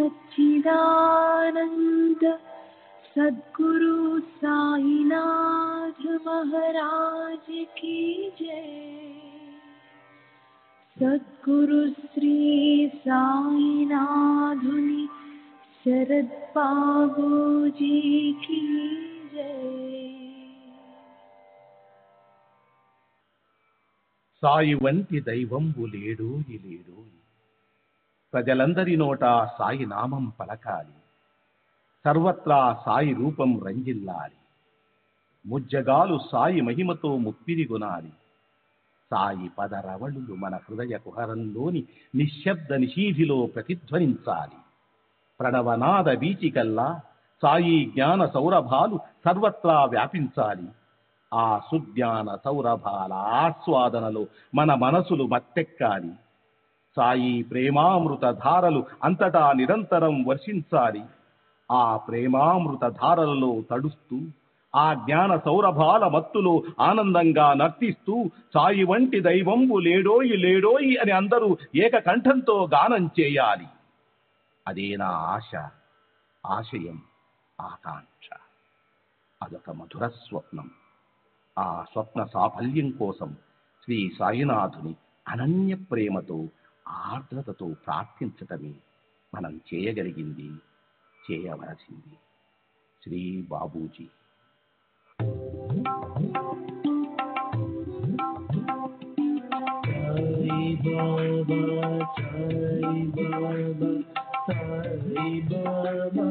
सच्चिदानंद सद्गुरु साईनाथ महाराज की जय। सद्गुरु श्री साईनाथुनि शरद बाबूजी की जय। సాయి వంటి దైవంబు లేడోయి లేడోయి, ప్రజలందరి నోట సాయి నామం పలకాలి, సర్వత్రా సాయి రూపం రంజిల్లాలి, ముజ్జగాలు సాయి మహిమతో ముప్పిరిగొనాలి. సాయి పదరవళులు మన హృదయ కుహరంలోని నిశ్శబ్ద నిశీధిలో ప్రతిధ్వనించాలి. ప్రణవనాద వీచికల్లా సాయి జ్ఞాన సౌరభాలు సర్వత్రా వ్యాపించాలి. ఆ సుజ్ఞాన సౌరభాల ఆస్వాదనలో మన మనసులు మత్తెక్కాలి. సాయి ప్రేమామృత ధారలు అంతటా నిరంతరం వర్షించాలి. ఆ ప్రేమామృత ధారలలో తడుస్తూ, ఆ జ్ఞాన సౌరభాల మత్తులో ఆనందంగా నర్తిస్తూ సాయి వంటి దైవంబు లేడోయి లేడోయి అని అందరూ ఏకకంఠంతో గానం చేయాలి. అదే నా ఆశ, ఆశయం, ఆకాంక్ష. అదొక మధుర స్వప్నం. ఆ స్వప్న సాఫల్యం కోసం శ్రీ సాయినాథుని అనన్య ప్రేమతో, ఆర్ద్రతతో ప్రార్థించటమే మనం చేయగలిగింది, చేయవలసింది. Shri Babuji. Sai Baba, Sai Baba, Sai Baba, Sai Baba.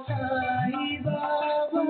Sai Baba, Sai Baba, Sai Baba, Sai Baba, Sai Baba, Sai Baba, Sai Baba, Sai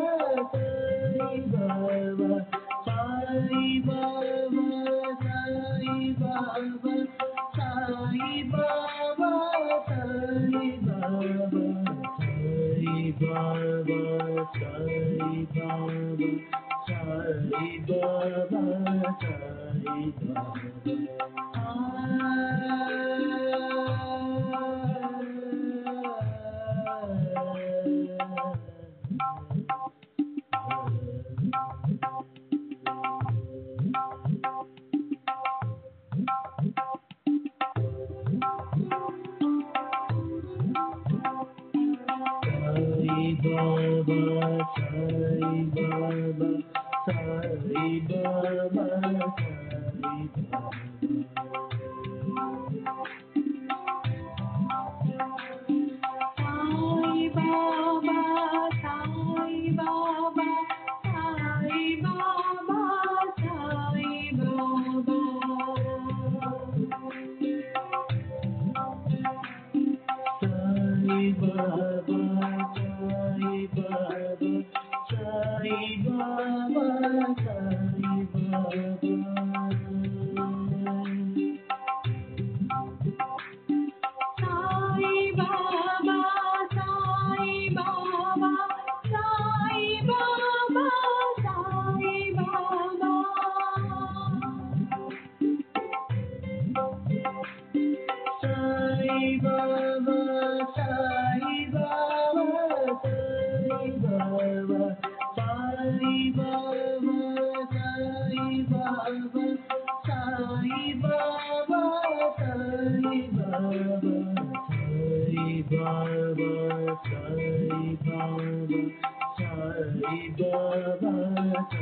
Baba, Sai Baba, Sai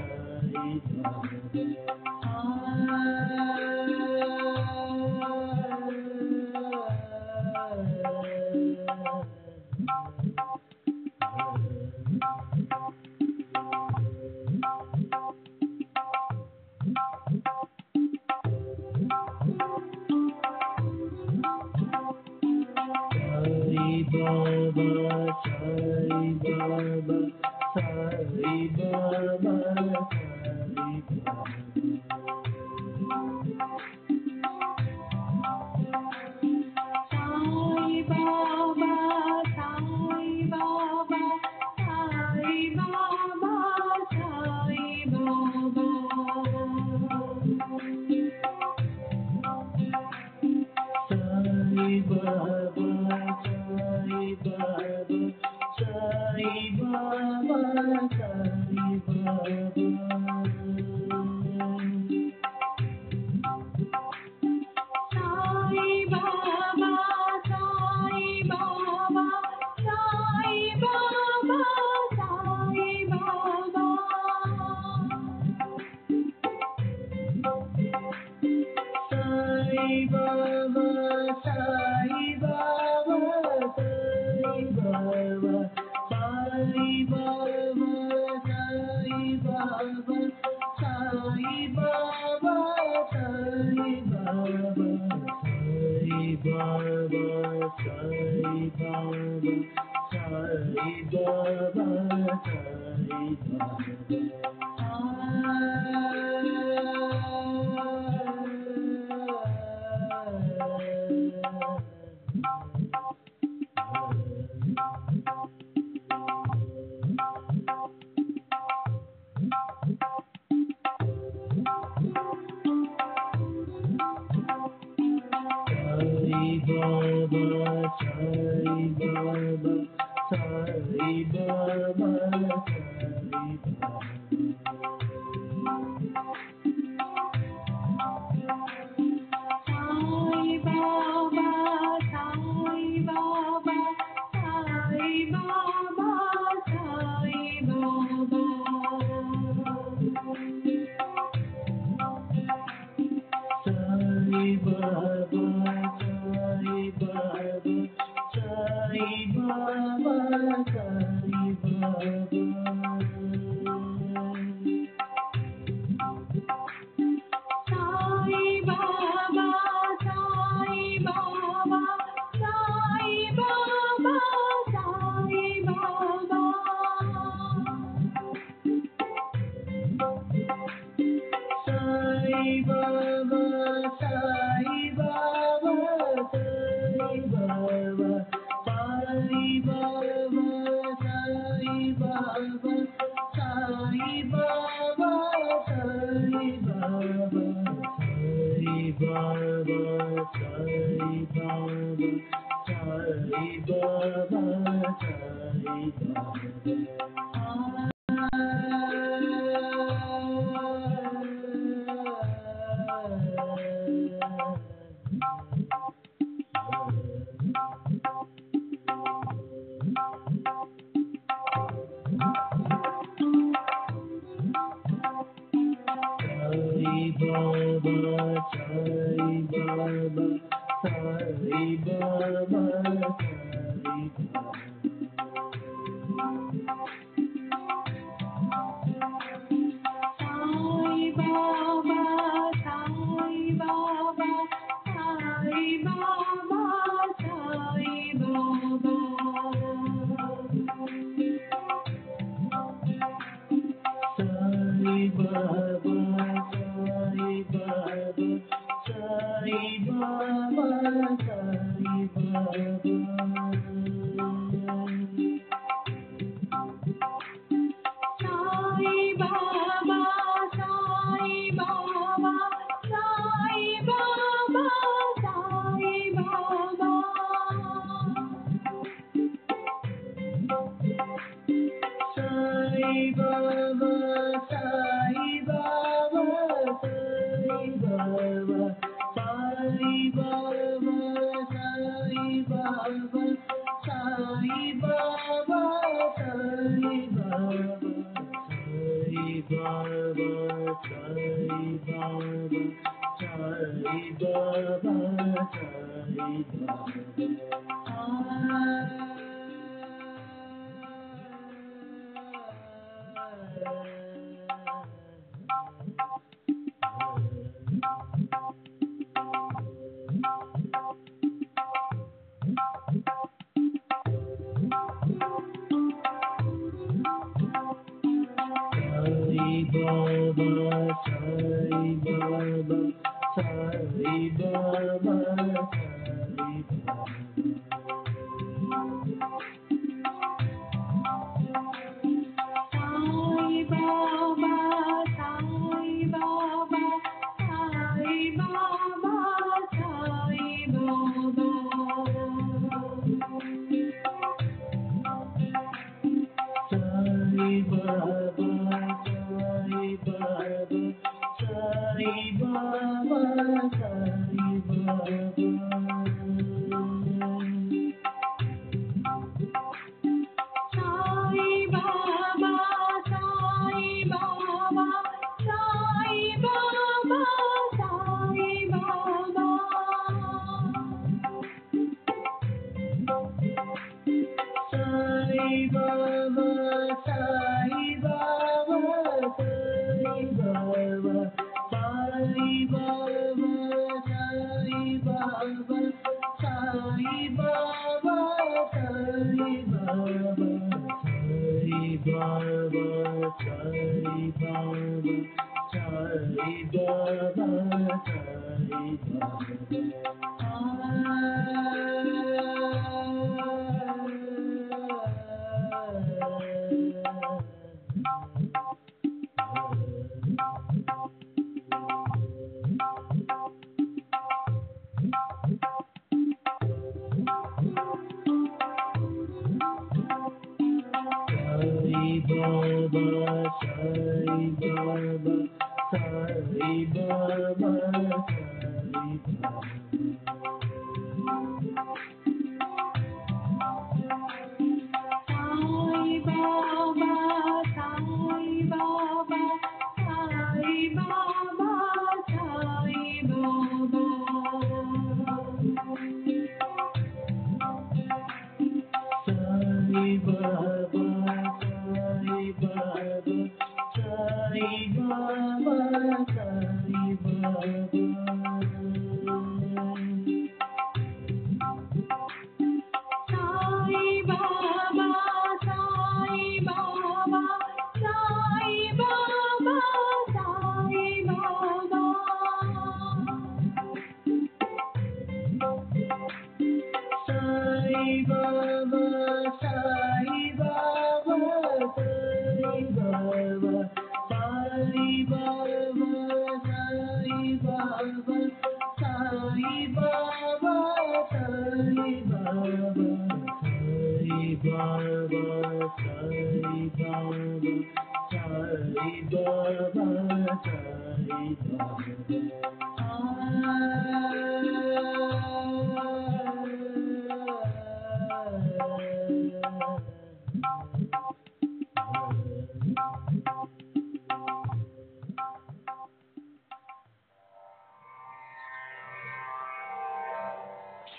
Sai Baba, Sai Baba, Sai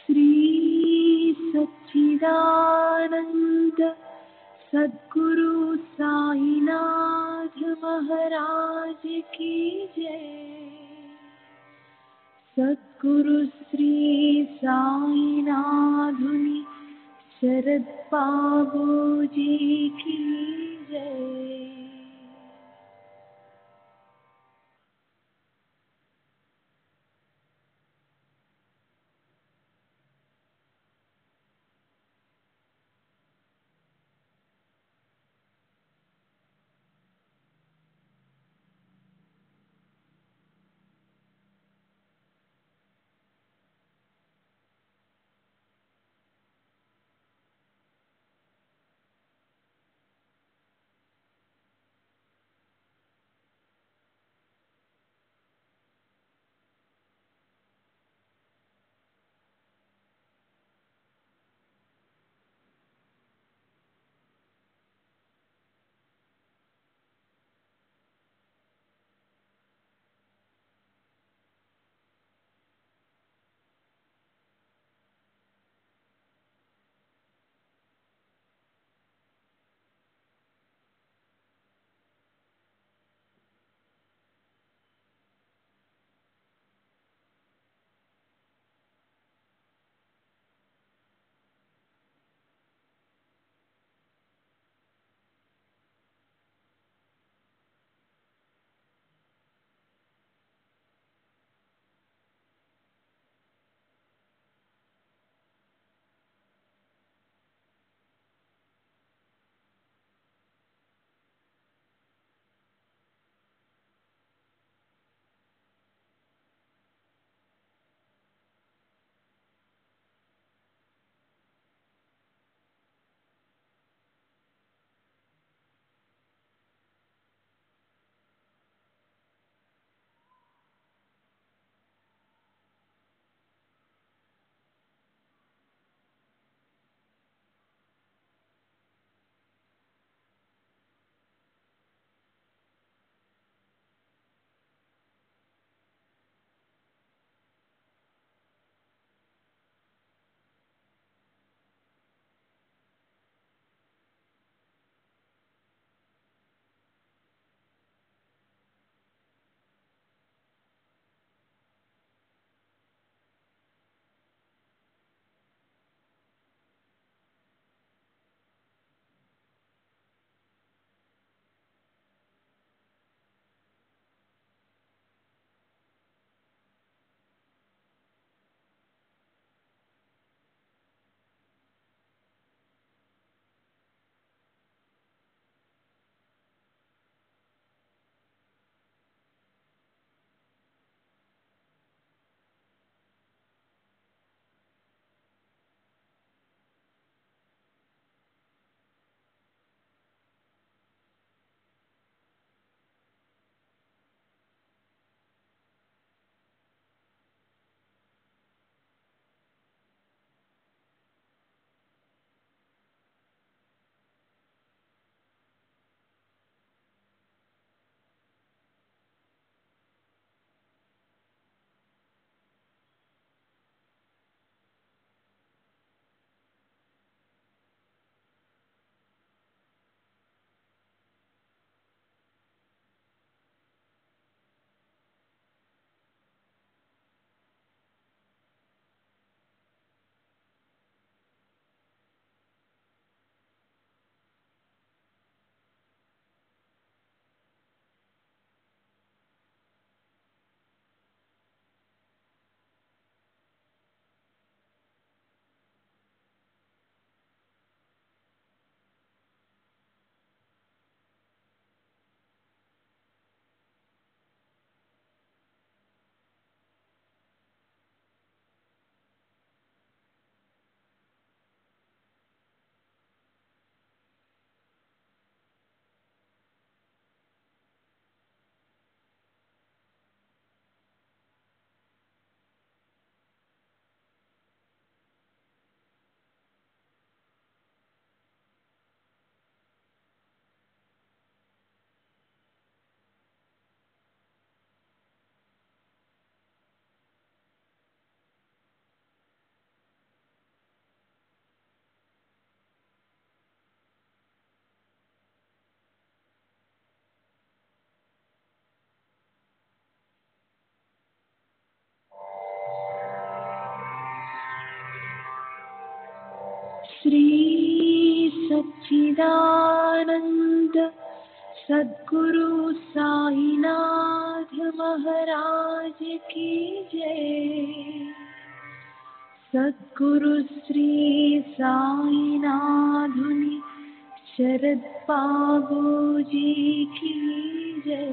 Shri सच्चिदानंद सद्गुरु साईनाथ महाराज की जय। सद्गुरु श्री साईनाथुनि शरद बाबूजी की जय। श्री सच्चिदानंद सद्गुरु साईनाथ महाराज की जय। सद्गुरु श्री साईनाथुनि शरद बाबूजी की जय।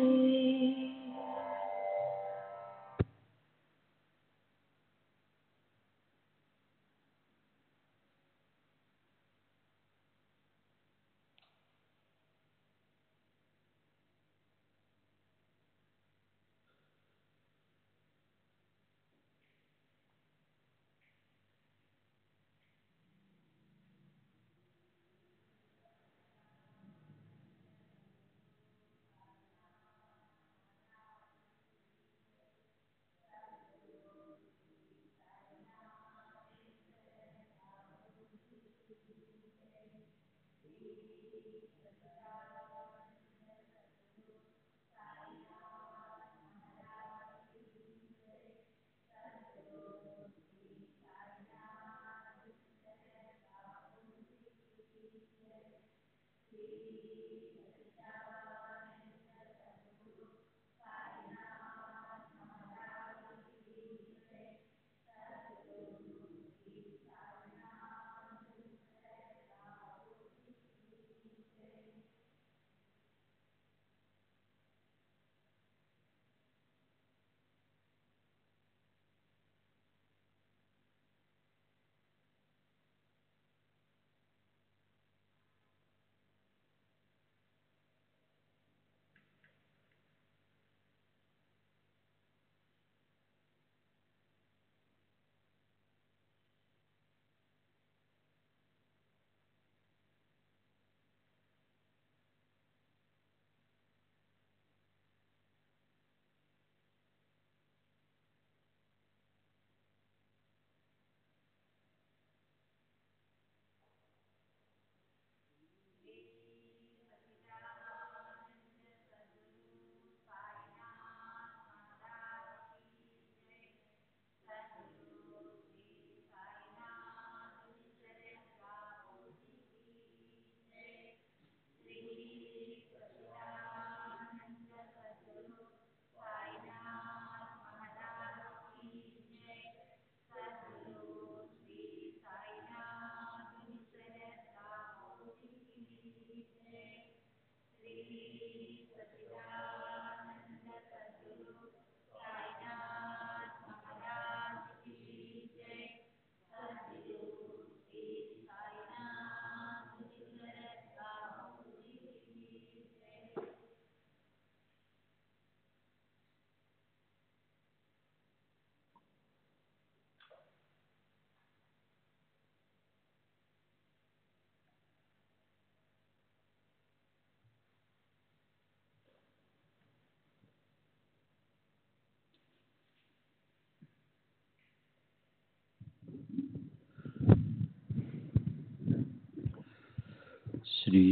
श्री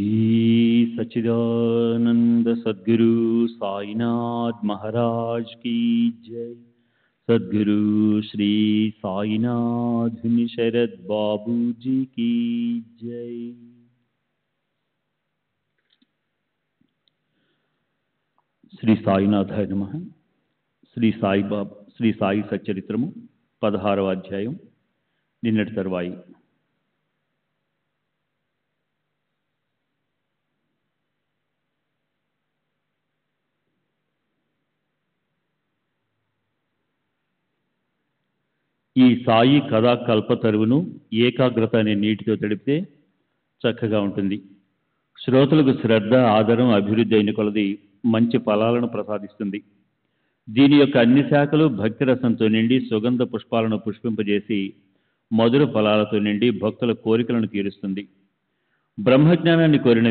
सच्चिदानंद सद्गुरु साईनाथ महाराज की जय। सद्गुरु श्री साईनाथ शरद बाबूजी की जय। శ్రీ సాయినాథాయ నమః. శ్రీ సాయి సచ్చరిత్రము 16వ అధ్యాయం. నిన్నటి తరువాయి. ఈ సాయి కథా కల్పతరువును ఏకాగ్రత అనే నీటితో తడిపితే చక్కగా ఉంటుంది. శ్రోతలకు శ్రద్ధ, ఆదరం, అభివృద్ధి అయిన కొలది మంచి ఫలాలను ప్రసాదిస్తుంది. దీని యొక్క అన్ని శాఖలు భక్తి రసంతో నిండి సుగంధ పుష్పాలను పుష్పింపజేసి మధుర ఫలాలతో నిండి భక్తుల కోరికలను తీరుస్తుంది. బ్రహ్మజ్ఞానాన్ని కోరిన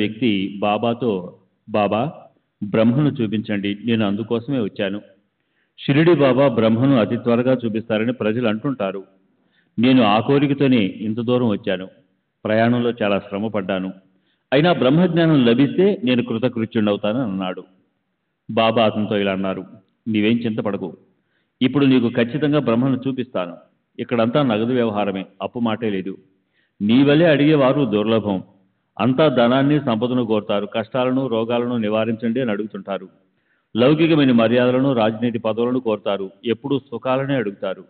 వ్యక్తి బాబాతో, బాబా బ్రహ్మను చూపించండి, నేను అందుకోసమే వచ్చాను. షిరిడి బాబా బ్రహ్మను అతి త్వరగా చూపిస్తారని ప్రజలు అంటుంటారు. నేను ఆ కోరికతోనే ఇంత దూరం వచ్చాను. ప్రయాణంలో చాలా శ్రమ పడ్డాను. అయినా బ్రహ్మజ్ఞానం లభిస్తే నేను కృతకృత్యుడవుతానని అన్నాడు. బాబా అతనితో ఇలా అన్నారు, నీవేం చింతపడకు, ఇప్పుడు నీకు ఖచ్చితంగా బ్రహ్మను చూపిస్తాను. ఇక్కడంతా నగదు వ్యవహారమే, అప్పు మాటే లేదు. నీ వలే అడిగేవారు దుర్లభం. అంతా ధనాన్ని సంపదను కోరుతారు. కష్టాలను రోగాలను నివారించండి అని అడుగుతుంటారు. లౌకికమైన మర్యాదలను రాజనీతి పదవులను కోరుతారు. ఎప్పుడూ సుఖాలనే అడుగుతారు.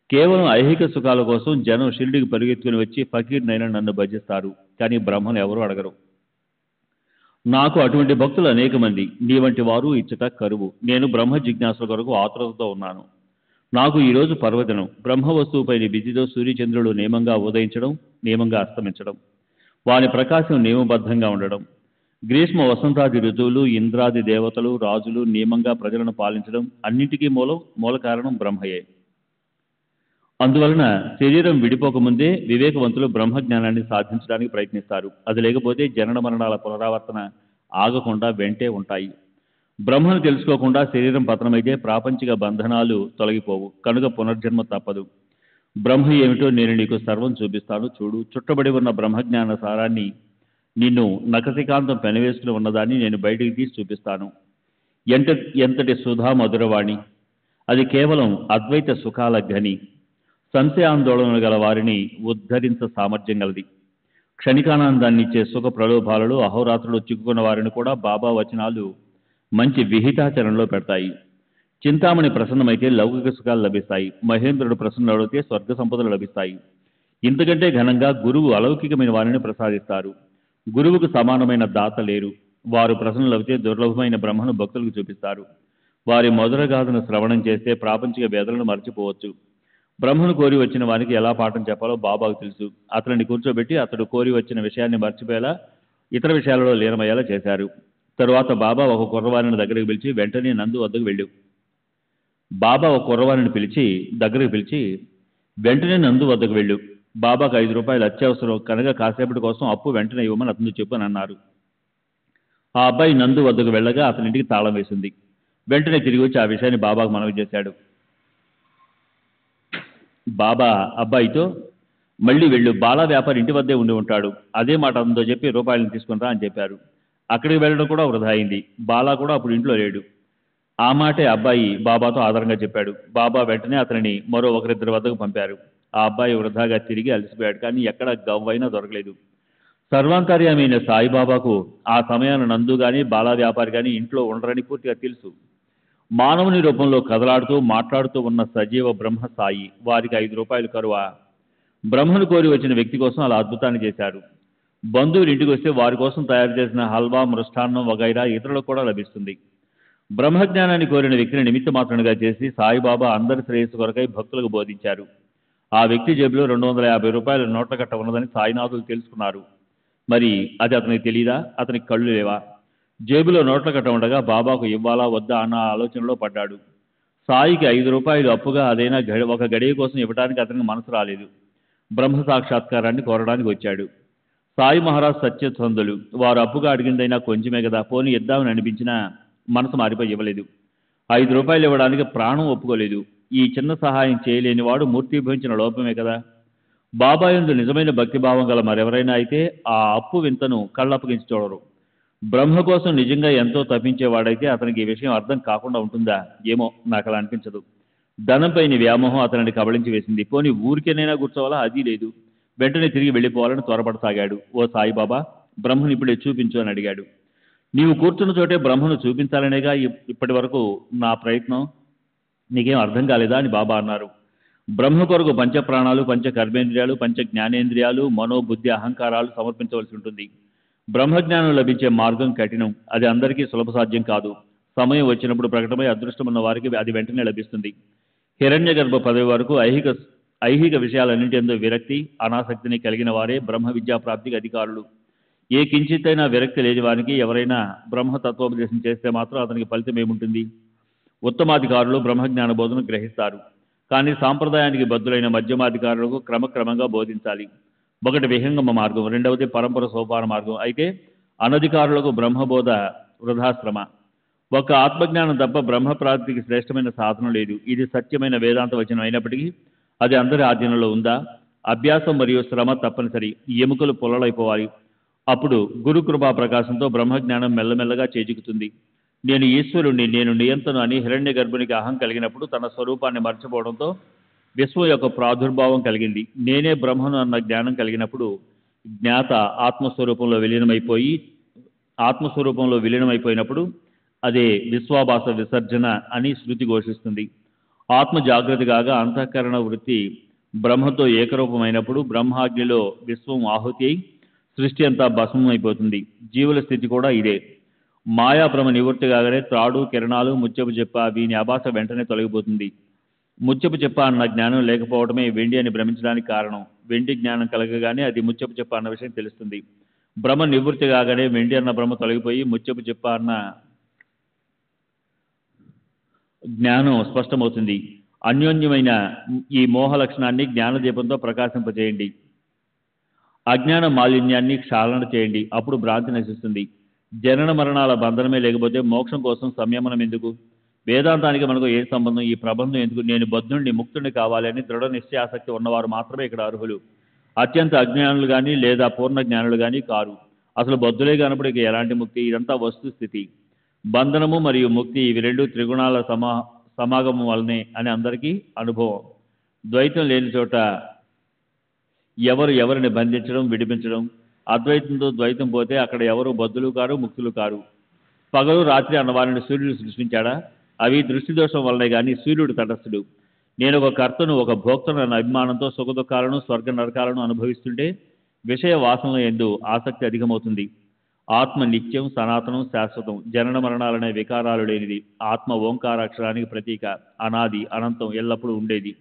కేవలం ఐహిక సుఖాల కోసం జనం షిరిడికి పరిగెత్తుకుని వచ్చి ఫకీర్నైనా నన్ను భజిస్తారు. కానీ బ్రహ్మను ఎవరూ అడగరు. నాకు అటువంటి భక్తులు అనేక మంది. నీ వంటి వారు ఇచ్చట కరువు. నేను బ్రహ్మ జిజ్ఞాసుల కొరకు ఆతురతతో ఉన్నాను. నాకు ఈరోజు పర్వదినం. బ్రహ్మ వస్తువుపైన విధితో సూర్యచంద్రులు నియమంగా ఉదయించడం, నియమంగా అస్తమించడం, వాని ప్రకాశం నియమబద్ధంగా ఉండడం, గ్రీష్మ వసంతాది ఋతువులు, ఇంద్రాది దేవతలు, రాజులు నియమంగా ప్రజలను పాలించడం, అన్నింటికీ మూల కారణం బ్రహ్మయే. అందువలన శరీరం విడిపోకముందే వివేకవంతులు బ్రహ్మజ్ఞానాన్ని సాధించడానికి ప్రయత్నిస్తారు. అది లేకపోతే జనన మరణాల పునరావర్తన ఆగకుండా వెంటే ఉంటాయి. బ్రహ్మను తెలుసుకోకుండా శరీరం పతనమైతే ప్రాపంచిక బంధనాలు తొలగిపోవు. కనుక పునర్జన్మ తప్పదు. బ్రహ్మ ఏమిటో నేను నీకు సర్వం చూపిస్తాను, చూడు. చుట్టబడి ఉన్న బ్రహ్మజ్ఞాన సారాన్ని, నిన్ను నకసికాంతం పెనవేసుకుని ఉన్నదాన్ని నేను బయటికి తీసి చూపిస్తాను. ఎంతటి సుధా మధురవాణి! అది కేవలం అద్వైత సుఖాల గని. సంశయాందోళనలు గల వారిని ఉద్ధరించ సామర్థ్యం గలది. క్షణికానందాన్ని ఇచ్చే సుఖ ప్రలోభాలలో అహోరాత్రులు చిక్కుకున్న వారిని కూడా బాబా వచనాలు మంచి విహితాచరణలో పెడతాయి. చింతామణి ప్రసన్నమైతే లౌకిక సుఖాలు లభిస్తాయి. మహేంద్రుడు ప్రసన్నుడైతే స్వర్గ సంపదలు లభిస్తాయి. ఇంతకంటే ఘనంగా గురువు అలౌకికమైన వారిని ప్రసాదిస్తారు. గురువుకు సమానమైన దాత లేరు. వారు ప్రసన్నులైతే దుర్లభమైన బ్రహ్మను భక్తులకు చూపిస్తారు. వారి మధురగాథను శ్రవణం చేస్తే ప్రాపంచిక వేదనను మర్చిపోవచ్చు. బ్రహ్మను కోరి వచ్చిన వారికి ఎలా పాఠం చెప్పాలో బాబాకు తెలుసు. అతనిని కూర్చోబెట్టి అతడు కోరి వచ్చిన విషయాన్ని మర్చిపోయేలా, ఇతర విషయాలలో లీనమయ్యేలా చేశారు. తరువాత బాబా ఒక కుర్రవారిని దగ్గరికి పిలిచి వెంటనే నందు వద్దకు వెళ్ళు. బాబా ఒక కుర్రవారిని దగ్గరికి పిలిచి వెంటనే నందు వద్దకు వెళ్ళు. బాబాకు 5 రూపాయలు అత్యవసరం కనుక కాసేపటి కోసం అప్పు వెంటనే ఇవ్వమని అతను చెప్పని అన్నారు. ఆ అబ్బాయి నందు వద్దకు వెళ్ళగా అతని ఇంటికి తాళం వేసింది. వెంటనే తిరిగి వచ్చి ఆ విషయాన్ని బాబాకు మనవి చేశాడు. బాబా అబ్బాయితో, మళ్ళీ వెళ్ళు, బాలా వ్యాపారి ఇంటి వద్దే ఉండి ఉంటాడు. అదే మాట అతనితో చెప్పి రూపాయలను తీసుకునిరా అని చెప్పారు. అక్కడికి వెళ్ళడం కూడా వృధా అయింది. బాలా కూడా అప్పుడు ఇంట్లో లేడు. ఆ మాటే అబ్బాయి బాబాతో ఆధారంగా చెప్పాడు. బాబా వెంటనే అతనిని మరో 1-2 వద్దకు పంపారు. ఆ అబ్బాయి వృధాగా తిరిగి అలసిపోయాడు. కానీ ఎక్కడ గవ్వైనా దొరకలేదు. సర్వాంతర్యామైన సాయిబాబాకు ఆ సమయాన్ని నందు గాని బాలా వ్యాపారి గాని ఇంట్లో ఉండరని పూర్తిగా తెలుసు. మానవుని రూపంలో కదలాడుతూ మాట్లాడుతూ ఉన్న సజీవ బ్రహ్మ సాయి. వారికి 5 రూపాయలు కరువా? బ్రహ్మను కోరి వచ్చిన వ్యక్తి కోసం అలా అద్భుతాన్ని చేశారు. బంధువులు ఇంటికి వస్తే వారి కోసం తయారు చేసిన హల్వా, మృష్టాన్నం వగైరా ఇతరులకు కూడా లభిస్తుంది. బ్రహ్మజ్ఞానాన్ని కోరిన వ్యక్తిని నిమిత్త మాత్రునిగా చేసి సాయిబాబా అందరి శ్రేయస్సు కొరకై భక్తులకు బోధించారు. ఆ వ్యక్తి జేబులో 250 రూపాయల నోట్ల కట్ట ఉన్నదని సాయినాథులు తెలుసుకున్నారు. మరి అది అతనికి తెలియదా? అతనికి కళ్ళు లేవా? జేబులో నోట్ల కట్ట ఉండగా బాబాకు ఇవ్వాలా వద్దా అన్న ఆలోచనలో పడ్డాడు. సాయికి 5 రూపాయలు అప్పుగా అదైనా ఒక గడియ కోసం ఇవ్వడానికి అతనికి మనసు రాలేదు. బ్రహ్మ సాక్షాత్కారాన్ని కోరడానికి వచ్చాడు. సాయి మహారాజ్ సత్యసంధులు. వారు అప్పుగా అడిగిందైనా కొంచెమే కదా, పోనీ ఇద్దామని అనిపించినా మనసు మారిపోయి ఇవ్వలేదు. 5 రూపాయలు ఇవ్వడానికి ప్రాణం ఒప్పుకోలేదు. ఈ చిన్న సహాయం చేయలేని వాడు మూర్తిభవించిన లోపమే కదా. బాబా యందు నిజమైన భక్తిభావం గల మరెవరైనా అయితే ఆ అప్పు వింతను కళ్ళప్పగించి చూడరు. బ్రహ్మ కోసం నిజంగా ఎంతో తప్పించేవాడైతే అతనికి ఈ విషయం అర్థం కాకుండా ఉంటుందా? ఏమో, నాకు అలా అనిపించదు. ధనంపైన వ్యామోహం అతనిని కబళించి వేసింది. పోనీ ఊరికేనైనా కూర్చోవాలా? అది లేదు. వెంటనే తిరిగి వెళ్ళిపోవాలని త్వరపడసాగాడు. ఓ సాయిబాబా, బ్రహ్మను ఇప్పుడే చూపించు అని అడిగాడు. నీవు కూర్చున్న చోటే బ్రహ్మను చూపించాలనేగా ఇప్పటి వరకు నా ప్రయత్నం. నీకేం అర్థం కాలేదా అని బాబా అన్నారు. బ్రహ్మ కొరకు పంచప్రాణాలు, పంచ కర్మేంద్రియాలు, పంచ జ్ఞానేంద్రియాలు, మనోబుద్ధి అహంకారాలు సమర్పించవలసి ఉంటుంది. బ్రహ్మజ్ఞానం లభించే మార్గం కఠినం. అది అందరికీ సులభ సాధ్యం కాదు. సమయం వచ్చినప్పుడు ప్రకటమై అదృష్టం ఉన్న వారికి అది వెంటనే లభిస్తుంది. హిరణ్య గర్భ పదవి వరకు ఐహిక విషయాలన్నింటి విరక్తి, అనాసక్తిని కలిగిన వారే బ్రహ్మ విద్యా ప్రాప్తికి అధికారులు. ఏ కించిత్తైనా విరక్తి లేని వారికి ఎవరైనా బ్రహ్మ తత్వోపదేశం చేస్తే మాత్రం అతనికి ఫలితం ఏముంటుంది? ఉత్తమాధికారులు బ్రహ్మజ్ఞాన బోధన గ్రహిస్తారు. కానీ సాంప్రదాయానికి బద్దులైన మధ్యమాధికారులకు క్రమక్రమంగా బోధించాలి. ఒకటి విహంగమ మార్గం, రెండవది పరంపర సోపాన మార్గం. అయితే అనధికారులకు బ్రహ్మబోధ వృధాశ్రమ. ఒక ఆత్మజ్ఞానం తప్ప బ్రహ్మ ప్రాప్తికి శ్రేష్టమైన సాధనం లేదు. ఇది సత్యమైన వేదాంత వచనం అయినప్పటికీ అది అందరి ఆధీనంలో ఉందా? అభ్యాసం మరియు శ్రమ తప్పనిసరి. ఎముకలు పొల్లలైపోవాలి. అప్పుడు గురు కృపా ప్రకాశంతో బ్రహ్మజ్ఞానం మెల్లమెల్లగా చేజిక్కుతుంది. నేను ఈశ్వరుణ్ణి, నేను నియంతను అని హిరణ్య గర్భునికి అహం కలిగినప్పుడు తన స్వరూపాన్ని మర్చిపోవడంతో విశ్వం యొక్క ప్రాదుర్భావం కలిగింది. నేనే బ్రహ్మను అన్న జ్ఞానం కలిగినప్పుడు జ్ఞాత ఆత్మస్వరూపంలో విలీనమైపోయినప్పుడు అదే విశ్వాభాస విసర్జన అని శృతి ఘోషిస్తుంది. ఆత్మ జాగృతి కాగా అంతఃకరణ వృత్తి బ్రహ్మతో ఏకరూపమైనప్పుడు బ్రహ్మాగ్నిలో విశ్వం ఆహుతి అయి సృష్టి అంతా భస్మం అయిపోతుంది. జీవుల స్థితి కూడా ఇదే. మాయాభ్రమ నివృత్తి కాగానే త్రాడు, కిరణాలు, ముత్యపు చెప్ప వీని ఆభాస వెంటనే తొలగిపోతుంది. ముత్యపు చెప్ప అన్న జ్ఞానం లేకపోవడమే వెండి అని భ్రమించడానికి కారణం. వెండి జ్ఞానం కలగగానే అది ముత్యపు చెప్ప అన్న విషయం తెలుస్తుంది. భ్రమ నివృత్తి కాగానే వెండి అన్న భ్రమ తొలగిపోయి ముత్యపు చెప్ప అన్న జ్ఞానం స్పష్టమవుతుంది. అన్యోన్యమైన ఈ మోహ లక్షణాన్ని జ్ఞానదీపంతో ప్రకాశింపజేయండి. అజ్ఞాన మాలిన్యాన్ని క్షాళన చేయండి. అప్పుడు భ్రాంతి నశిస్తుంది. జనన మరణాల బంధనమే లేకపోతే మోక్షం కోసం సంయమనం ఎందుకు? వేదాంతానికి మనకు ఏ సంబంధం? ఈ ప్రబంధం ఎందుకు? నేను బద్ధుణ్ణి, ముక్తుణ్ణి కావాలని దృఢ నిశ్చయాసక్తి ఉన్నవారు మాత్రమే ఇక్కడ అర్హులు. అత్యంత అజ్ఞానులు కానీ లేదా పూర్ణ జ్ఞానులు కానీ కారు. అసలు బద్ధులే కానప్పుడు ఇక ఎలాంటి ముక్తి? ఇదంతా వస్తుస్థితి. బంధనము మరియు ముక్తి ఇవి రెండు త్రిగుణాల సమాగమం వల్లనే అని అందరికీ అనుభవం. ద్వైతం లేని చోట ఎవరిని బంధించడం, విడిపించడం? అద్వైతంతో ద్వైతం పోతే అక్కడ ఎవరు బద్ధులు కారు, ముక్తులు కారు. పగలు రాత్రి అన్నవారిని సూర్యుడు సృష్టించాడా? అవి దృష్టి దోషం వల్లనే కానీ సూర్యుడు తటస్థుడు. నేను ఒక కర్తను, ఒక భోక్తను అన్న అభిమానంతో సుఖదుఖాలను, స్వర్గ నరకాలను అనుభవిస్తుంటే విషయ వాసనల యందు ఆసక్తి అధికమవుతుంది. ఆత్మ నిత్యం, సనాతనం, శాశ్వతం. జనన మరణాలనే వికారాలు లేనిది. ఆత్మ ఓంకారాక్షరానికి ప్రతీక. అనాది, అనంతం, ఎల్లప్పుడూ ఉండేది.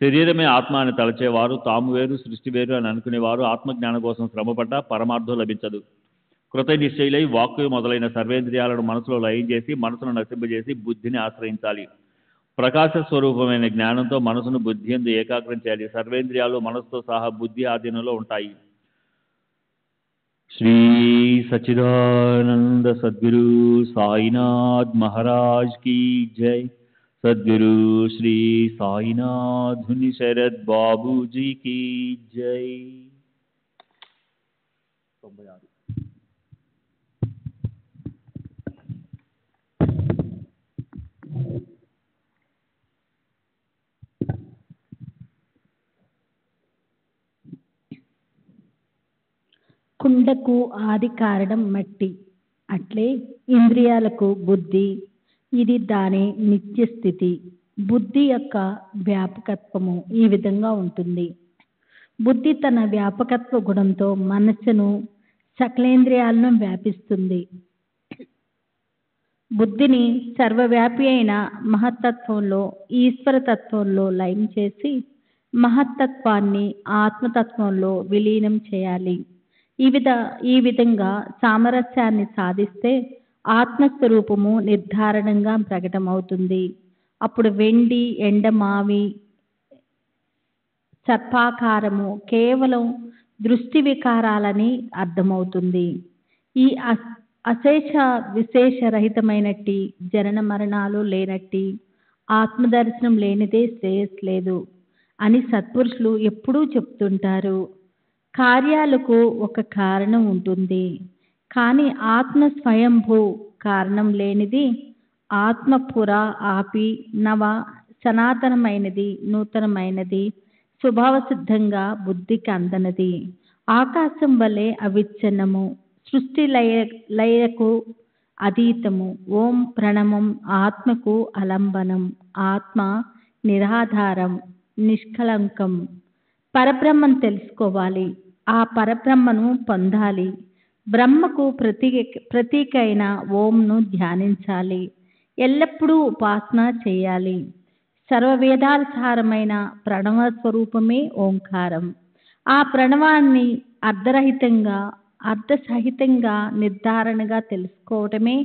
శరీరమే ఆత్మ అని తలచేవారు తాము వేరు, సృష్టి వేరు అని అనుకునేవారు ఆత్మజ్ఞానం కోసం శ్రమపడ్డా పరమార్థం లభించదు. కృత నిశ్చయులై వాక్కు మొదలైన సర్వేంద్రియాలను మనసులో లయం చేసి, మనసును నశింపజేసి బుద్ధిని ఆశ్రయించాలి. ప్రకాశ స్వరూపమైన జ్ఞానంతో మనసును బుద్ధి యందు ఏకాగ్రం చేయాలి. సర్వేంద్రియాలు మనసుతో సహా బుద్ధి ఆధీనంలో ఉంటాయి. శ్రీ సచ్చిదానంద సద్గురు సాయినాథ్ మహారాజ్ కీ జై. సద్గురు శ్రీ సాయినాథ్ ముని శరద్ బాబూజీ కీ జై. 96. కుండకు ఆది కారణం మట్టి, అట్లే ఇంద్రియాలకు బుద్ధి, ఇది దాని నిత్య స్థితి. బుద్ధి యొక్క వ్యాపకత్వము ఈ విధంగా ఉంటుంది. బుద్ధి తన వ్యాపకత్వ గుణంతో మనస్సును, సకలేంద్రియాలను వ్యాపిస్తుంది. బుద్ధిని సర్వవ్యాపి అయిన మహత్తత్వంలో, ఈశ్వరతత్వంలో లయం చేసి మహత్తత్వాన్ని ఆత్మతత్వంలో విలీనం చేయాలి. ఈ విధంగా సామరస్యాన్ని సాధిస్తే ఆత్మస్వరూపము నిర్ధారణంగా ప్రకటమవుతుంది. అప్పుడు వెండి, ఎండమావి, సర్పాకారము కేవలం దృష్టి వికారాలని అర్థమవుతుంది. ఈ అశేష విశేష రహితమైనట్టి, జనన మరణాలు లేనట్టి ఆత్మదర్శనం లేనిదే శ్రేయస్ లేదు అని సత్పురుషులు ఎప్పుడూ చెప్తుంటారు. కార్యాలకు ఒక కారణం ఉంటుంది, కానీ ఆత్మ స్వయంభూ కారణం లేనిది. ఆత్మ పుర ఆపి నవ సనాతనమైనది, నూతనమైనది, స్వభావ సిద్ధంగా బుద్ధికి అందనది. ఆకాశం వలె అవిచ్ఛిన్నము, సృష్టి లయకు అతీతము. ఓం ప్రణమం ఆత్మకు అలంబనం. ఆత్మ నిరాధారం, నిష్కలంకం. పరబ్రహ్మను తెలుసుకోవాలి, ఆ పరబ్రహ్మను పొందాలి. బ్రహ్మకు ప్రతీక అయిన ఓంను ధ్యానించాలి. ఎల్లప్పుడూ ఉపాసన చేయాలి. సర్వవేదాల సారమైన ప్రణవ స్వరూపమే ఓంకారం. ఆ ప్రణవాన్ని అర్ధరహితంగా, అర్ధసహితంగా నిర్ధారణగా తెలుసుకోవటమే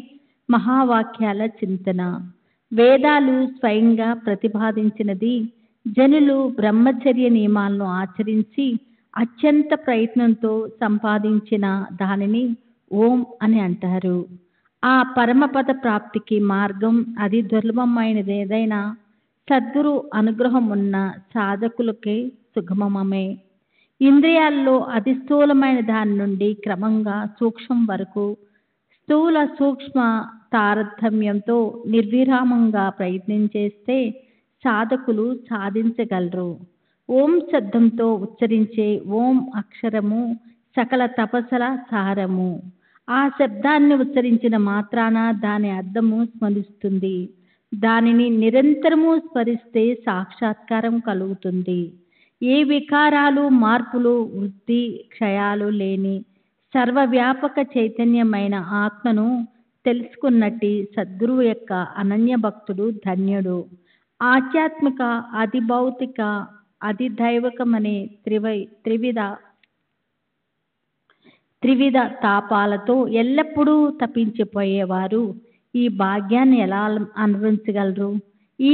మహావాక్యాల చింతన. వేదాలు స్వయంగా ప్రతిపాదించినది. జనులు బ్రహ్మచర్య నియమాలను ఆచరించి అత్యంత ప్రయత్నంతో సంపాదించిన దానిని ఓం అని అంటారు. ఆ పరమపద ప్రాప్తికి మార్గం అది దుర్లభమైనదేదైనా సద్గురు అనుగ్రహం ఉన్న సాధకులకే సుగమమే. ఇంద్రియాల్లో అతి స్థూలమైన దాని నుండి క్రమంగా సూక్ష్మం వరకు స్థూల సూక్ష్మ తారతమ్యంతో నిర్విరామంగా ప్రయత్నం చేస్తే సాధకులు సాధించగలరు. ఓం శబ్దంతో ఉచ్చరించే ఓం అక్షరము సకల తపస్సుల సారము. ఆ శబ్దాన్ని ఉచ్చరించిన మాత్రాన దాని అర్థము స్మరిస్తుంది. దానిని నిరంతరము స్మరిస్తే సాక్షాత్కారం కలుగుతుంది. ఏ వికారాలు, మార్పులు, వృద్ధి, క్షయాలు లేని సర్వవ్యాపక చైతన్యమైన ఆత్మను తెలుసుకున్నట్టి సద్గురువు యొక్క అనన్య భక్తుడు ధన్యుడు. ఆధ్యాత్మిక, అధిభౌతిక, అధిదైవకమనే త్రివిధ తాపాలతో ఎల్లప్పుడూ తప్పించిపోయేవారు ఈ భాగ్యాన్ని ఎలా అనుభవించగలరు? ఈ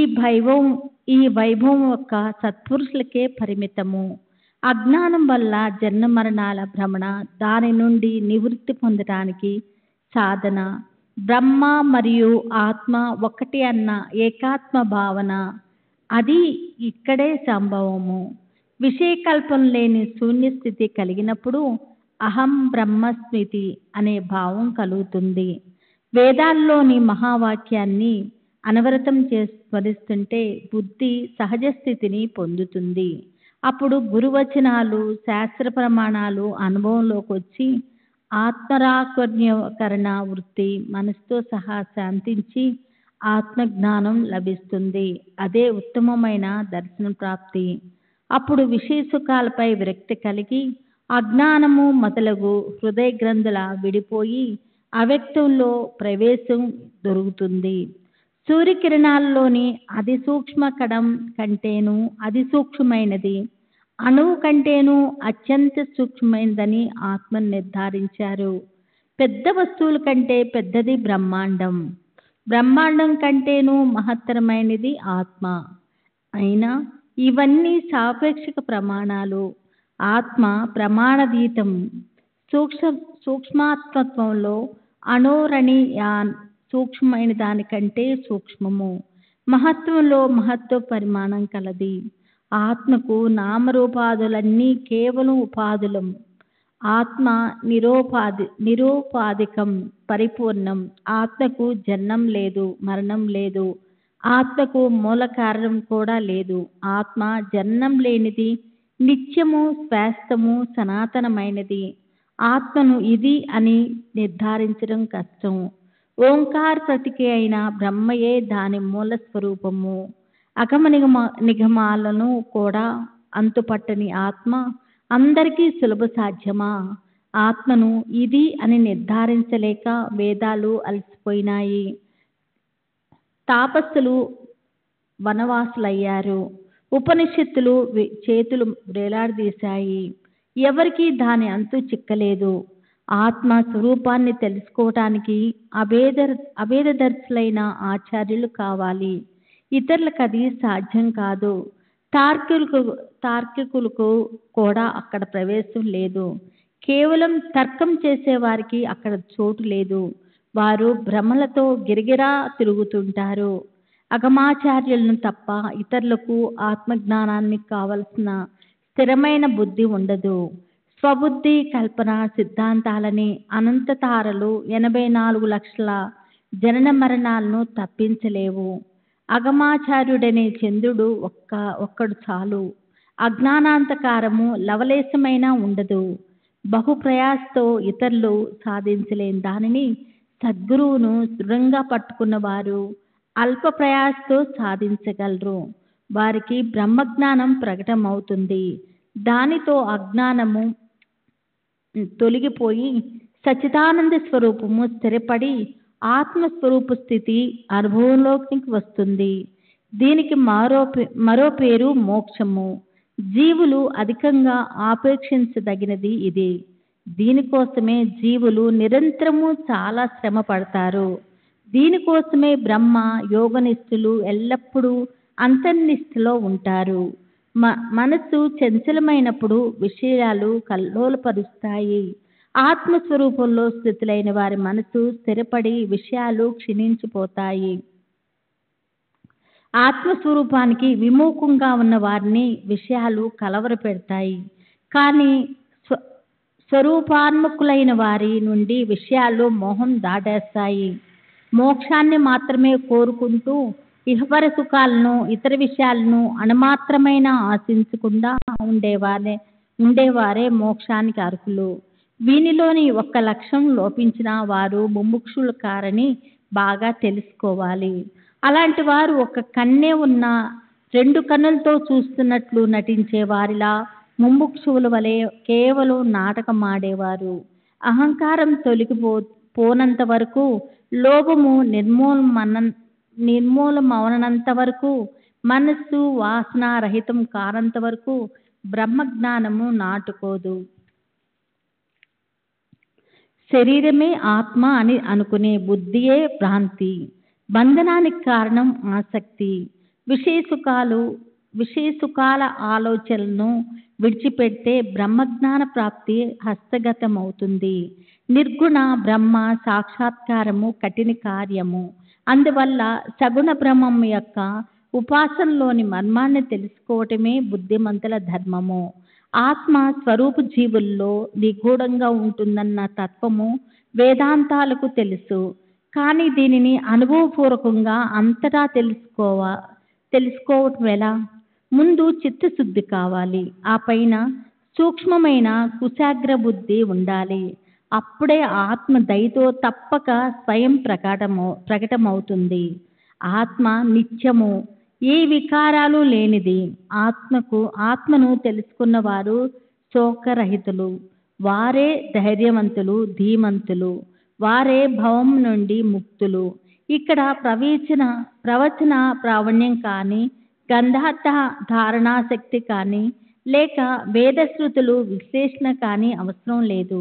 వైభవం ఒక్క సత్పురుషులకే పరిమితము. అజ్ఞానం వల్ల జన్మ మరణాల భ్రమణ, దాని నుండి నివృత్తి పొందడానికి సాధన బ్రహ్మ మరియు ఆత్మ ఒకటి అన్న ఏకాత్మ భావన. అది ఇక్కడే సంభవము. విషయకల్పం లేని శూన్యస్థితి కలిగినప్పుడు అహం బ్రహ్మస్మితి అనే భావం కలుగుతుంది. వేదాల్లోని మహావాక్యాన్ని అనవరతం స్మరిస్తుంటే బుద్ధి సహజ స్థితిని పొందుతుంది. అప్పుడు గురువచనాలు, శాస్త్ర ప్రమాణాలు అనుభవంలోకి వచ్చి ఆత్మరాకర్ణ్యకరణ వృత్తి మనసుతో సహా శాంతించి ఆత్మజ్ఞానం లభిస్తుంది. అదే ఉత్తమమైన దర్శన ప్రాప్తి. అప్పుడు విషయ సుఖాలపై విరక్తి కలిగి అజ్ఞానము మొదలగు హృదయ గ్రంథుల విడిపోయి అవ్యక్తంలో ప్రవేశం దొరుకుతుంది. సూర్యకిరణాల్లోని అతి సూక్ష్మ కణం కంటేను అతి సూక్ష్మమైనది, అణువు కంటేను అత్యంత సూక్ష్మమైనదని ఆత్మను నిర్ధారించారు. పెద్ద వస్తువుల కంటే పెద్దది బ్రహ్మాండం, బ్రహ్మాండం కంటేను మహత్తరమైనది ఆత్మ. అయినా ఇవన్నీ సాపేక్షిక ప్రమాణాలు. ఆత్మ ప్రమాణాతీతం. సూక్ష్మాత్మత్వంలో అణోరణీయాన్ సూక్ష్మమైన దానికంటే సూక్ష్మము. మహత్వంలో మహత్వ పరిమాణం కలది. ఆత్మకు నామరూపాదులన్నీ కేవలం ఉపాధులం. ఆత్మ నిరోపాధికం, పరిపూర్ణం. ఆత్మకు జన్మం లేదు, మరణం లేదు. ఆత్మకు మూల కారణం కూడా లేదు. ఆత్మ జన్మం లేనిది, నిత్యము, శాశ్వతము, సనాతనమైనది. ఆత్మను ఇది అని నిర్ధారించడం కష్టం. ఓంకార ప్రతికి అయిన బ్రహ్మయే దాని మూల స్వరూపము. అగమ నిగమాలను కూడా అంతుపట్టని ఆత్మ అందరికీ సులభ సాధ్యమా? ఆత్మను ఇది అని నిర్ధారించలేక వేదాలు అలసిపోయినాయి. తాపస్సులు వనవాసులయ్యారు. ఉపనిషత్తులు చేతులు వేలాడదీశాయి. ఎవరికీ దాని అంతు చిక్కలేదు. ఆత్మ స్వరూపాన్ని తెలుసుకోవటానికి అభేదదర్శులైన ఆచార్యులు కావాలి. ఇతరులకు అది సాధ్యం కాదు. తార్కికులకు కూడా అక్కడ ప్రవేశం లేదు. కేవలం తర్కం చేసేవారికి అక్కడ చోటు లేదు. వారు భ్రమలతో గిరిగిరా తిరుగుతుంటారు. అగమాచార్యులను తప్ప ఇతరులకు ఆత్మజ్ఞానాన్ని కావలసిన స్థిరమైన బుద్ధి ఉండదు. స్వబుద్ధి కల్పన సిద్ధాంతాలని అనంత తారలు 84 లక్షల జనన మరణాలను తప్పించలేవు. అగమాచార్యుడనే చంద్రుడు ఒక్కడు చాలు. అజ్ఞానాంతకారము లవలేశమైనా ఉండదు. బహుప్రయాసతో ఇతరులు సాధించలేని దానిని సద్గురువును దృఢంగా పట్టుకున్నవారు అల్ప ప్రయాసతో సాధించగలరు. వారికి బ్రహ్మజ్ఞానం ప్రకటమవుతుంది. దానితో అజ్ఞానము తొలగిపోయి సచ్చిదానంద స్వరూపము స్థిరపడి ఆత్మస్వరూప స్థితి అనుభవంలోకి వస్తుంది. దీనికి మరో పేరు మోక్షము. జీవులు అధికంగా ఆపేక్షించదగినది ఇది. దీనికోసమే జీవులు నిరంతరము చాలా శ్రమ పడతారు. దీనికోసమే బ్రహ్మ యోగనిష్ఠులు ఎల్లప్పుడూ అంతర్నిష్ఠలో ఉంటారు. మనసు చంచలమైనప్పుడు విషయాలు కల్లోలపరుస్తాయి. ఆత్మస్వరూపంలో స్థితులైన వారి మనసు స్థిరపడి విషయాలు క్షీణించిపోతాయి. ఆత్మస్వరూపానికి విముఖంగా ఉన్న వారిని విషయాలు కలవరపెడతాయి. కానీ స్వరూపాన్ముఖులైన వారి నుండి విషయాలు మోహం దాటేస్తాయి. మోక్షాన్ని మాత్రమే కోరుకుంటూ ఇహపర సుఖాలను ఇతర విషయాలను అణుమాత్రమైన ఆశించకుండా ఉండేవారే మోక్షానికి అర్హులు. వీనిలోని ఒక్క లక్ష్యం లోపించిన వారు ముముక్షులు కారని బాగా తెలుసుకోవాలి. అలాంటి వారు ఒక కన్నే ఉన్న 2 కన్నులతో చూస్తున్నట్లు నటించే వారిలా ముముక్షువుల వలె కేవలం నాటకమాడేవారు. అహంకారం పోనంత వరకు, లోభము నిర్మూలమవనంత వరకు, మనస్సు వాసన రహితం కానంత వరకు బ్రహ్మజ్ఞానము నాటుకోదు. శరీరమే ఆత్మ అని అనుకునే బుద్ధియే భ్రాంతి. బంధనానికి కారణం ఆసక్తి. విషయసుఖాల ఆలోచనలను విడిచిపెడితే బ్రహ్మజ్ఞాన ప్రాప్తి హస్తగతమవుతుంది. నిర్గుణ బ్రహ్మ సాక్షాత్కారము కఠిన కార్యము. అందువల్ల సగుణ బ్రహ్మం యొక్క ఉపాసనలోని మర్మాన్ని తెలుసుకోవటమే బుద్ధిమంతుల ధర్మము. ఆత్మ స్వరూప జీవుల్లో నిగూఢంగా ఉంటుందన్న తత్వము వేదాంతాలకు తెలుసు. కానీ దీనిని అనుభవపూర్వకంగా అంతటా తెలుసుకోవటం ఎలా? ముందు చిత్తశుద్ధి కావాలి. ఆ పైన సూక్ష్మమైన కుశాగ్ర బుద్ధి ఉండాలి. అప్పుడే ఆత్మ దయతో తప్పక స్వయం ప్రకటమవుతుంది. ఆత్మ నిత్యము, ఏ వికారాలు లేనిది. ఆత్మను తెలుసుకున్న వారు శోకరహితులు. వారే ధైర్యవంతులు, ధీమంతులు. వారే భవం నుండి ముక్తులు. ఇక్కడ ప్రవచన ప్రావీణ్యం కానీ, గంధార్థ ధారణాశక్తి కానీ, లేక వేదశ్రుతులు విశ్లేషణ కానీ అవసరం లేదు.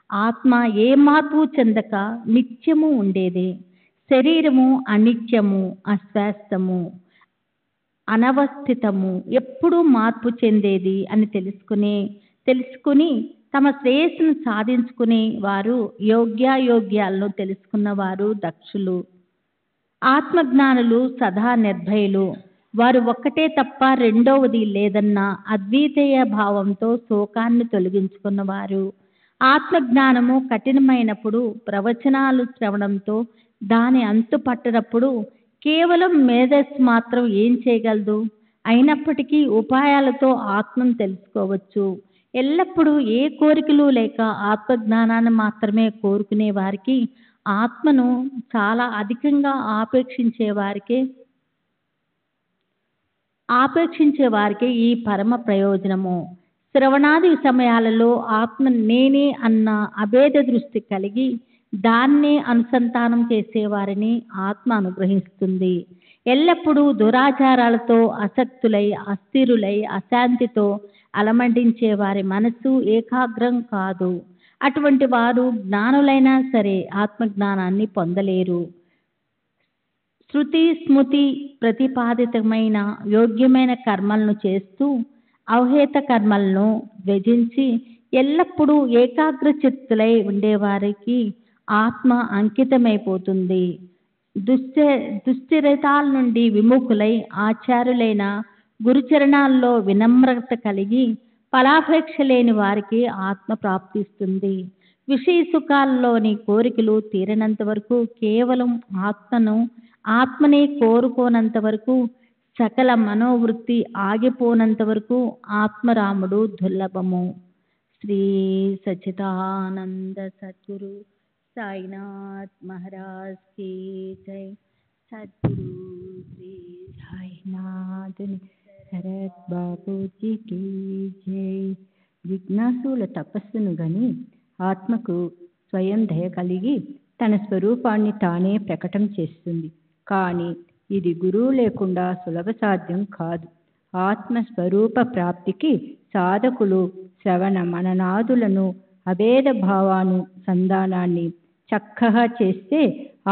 ఆత్మ ఏ మార్పు చెందక నిత్యము ఉండేదే. శరీరము అనిత్యము, అశాశ్వతము, అనవస్థితము, ఎప్పుడూ మార్పు చెందేది అని తెలుసుకుని తమ శ్రేయస్సును సాధించుకునే వారు, యోగ్యాయోగ్యాలను తెలుసుకున్నవారు దక్షులు. ఆత్మజ్ఞానులు సదా నిర్భయులు. వారు ఒక్కటే తప్ప రెండవది లేదన్న అద్వితీయ భావంతో శోకాన్ని తొలగించుకున్నవారు. ఆత్మజ్ఞానము కఠినమైనప్పుడు, ప్రవచనాలు శ్రవణంతో దాని అంతు పట్టనప్పుడు కేవలం మేధస్సు మాత్రం ఏం చేయగలదు? అయినప్పటికీ ఉపాయాలతో ఆత్మను తెలుసుకోవచ్చు. ఎల్లప్పుడూ ఏ కోరికలు లేక ఆత్మజ్ఞానాన్ని మాత్రమే కోరుకునే వారికి, ఆత్మను చాలా అధికంగా ఆపేక్షించే వారికి ఈ పరమ ప్రయోజనము. శ్రవణాది సమయాలలో ఆత్మ నేనే అన్న అభేద దృష్టి కలిగి దాన్నే అనుసంధానం చేసేవారిని ఆత్మ అనుగ్రహిస్తుంది. ఎల్లప్పుడూ దురాచారాలతో అసక్తులై, అస్థిరులై, అశాంతితో అలమటించే వారి మనస్సు ఏకాగ్రం కాదు. అటువంటి వారు జ్ఞానులైనా సరే ఆత్మజ్ఞానాన్ని పొందలేరు. శృతి స్మృతి ప్రతిపాదితమైన యోగ్యమైన కర్మలను చేస్తూ అవహేత కర్మలను త్యజించి ఎల్లప్పుడూ ఏకాగ్ర చిత్తులై ఉండేవారికి ఆత్మ అంకితమైపోతుంది. దుశ్చరితాల నుండి విముఖులై ఆచార్యులైన గురుచరణాల్లో వినమ్రత కలిగి ఫలాపేక్ష లేని వారికి ఆత్మ ప్రాప్తిస్తుంది. విషయ సుఖాల్లోని కోరికలు తీరనంత వరకు, కేవలం ఆత్మనే కోరుకోనంత వరకు, సకల మనోవృత్తి ఆగిపోనంత వరకు ఆత్మరాముడు దుర్లభము. శ్రీ సచ్చిదానంద సద్గురు సాయినాథ్ మహారాజ్ కీ జై. సద్గురు శ్రీ సాయినాథుని శరత్ బాబూజీకి జై. జిజ్ఞాసుల తపస్సును గని ఆత్మకు స్వయం దయ కలిగి తన స్వరూపాన్ని తానే ప్రకటన చేస్తుంది. కానీ ఇది గురువు లేకుండా సులభ సాధ్యం కాదు. ఆత్మస్వరూప ప్రాప్తికి సాధకులు శ్రవణ మననాదులను, అభేద భావాను సంధానాన్ని చక్కగా చేస్తే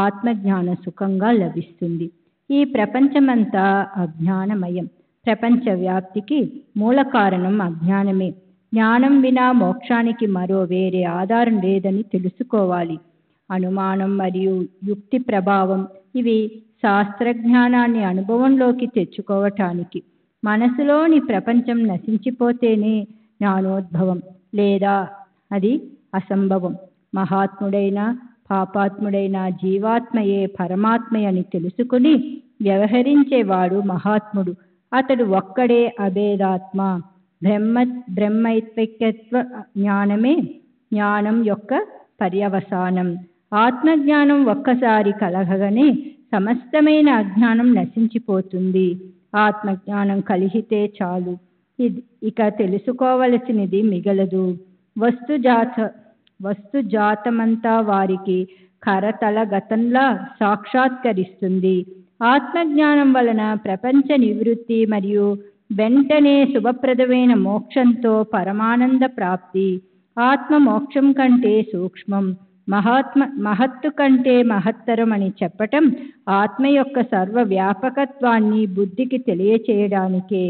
ఆత్మజ్ఞాన సుఖంగా లభిస్తుంది. ఈ ప్రపంచమంతా అజ్ఞానమయం. ప్రపంచ వ్యాప్తికి మూల కారణం అజ్ఞానమే. జ్ఞానం వినా మోక్షానికి మరో వేరే ఆధారం లేదని తెలుసుకోవాలి. అనుమానం మరియు యుక్తి ప్రభావం ఇవి శాస్త్రజ్ఞానాన్ని అనుభవంలోకి తెచ్చుకోవటానికి. మనసులోని ప్రపంచం నశించిపోతేనే జ్ఞానోద్భవం, లేదా అది అసంభవం. మహాత్ముడైన పాపాత్ముడైన జీవాత్మయే పరమాత్మయని తెలుసుకుని వ్యవహరించేవాడు మహాత్ముడు. అతడు ఒక్కడే అభేదాత్మ. బ్రహ్మైక్యత్వ జ్ఞానమే జ్ఞానం యొక్క పర్యవసానం. ఆత్మజ్ఞానం ఒక్కసారి కలగగానే సమస్తమైన అజ్ఞానం నశించిపోతుంది. ఆత్మజ్ఞానం కలిగితే చాలు, ఇక తెలుసుకోవలసినది మిగలదు. వస్తుజాతమంతా వారికి కరతల గతంలా సాక్షాత్కరిస్తుంది. ఆత్మజ్ఞానం వలన ప్రపంచ నివృత్తి మరియు వెంటనే శుభప్రదమైన మోక్షంతో పరమానంద ప్రాప్తి. ఆత్మ మోక్షం కంటే సూక్ష్మం, మహత్తు కంటే మహత్తరం అని చెప్పటం ఆత్మ యొక్క సర్వవ్యాపకత్వాన్ని బుద్ధికి తెలియచేయడానికే.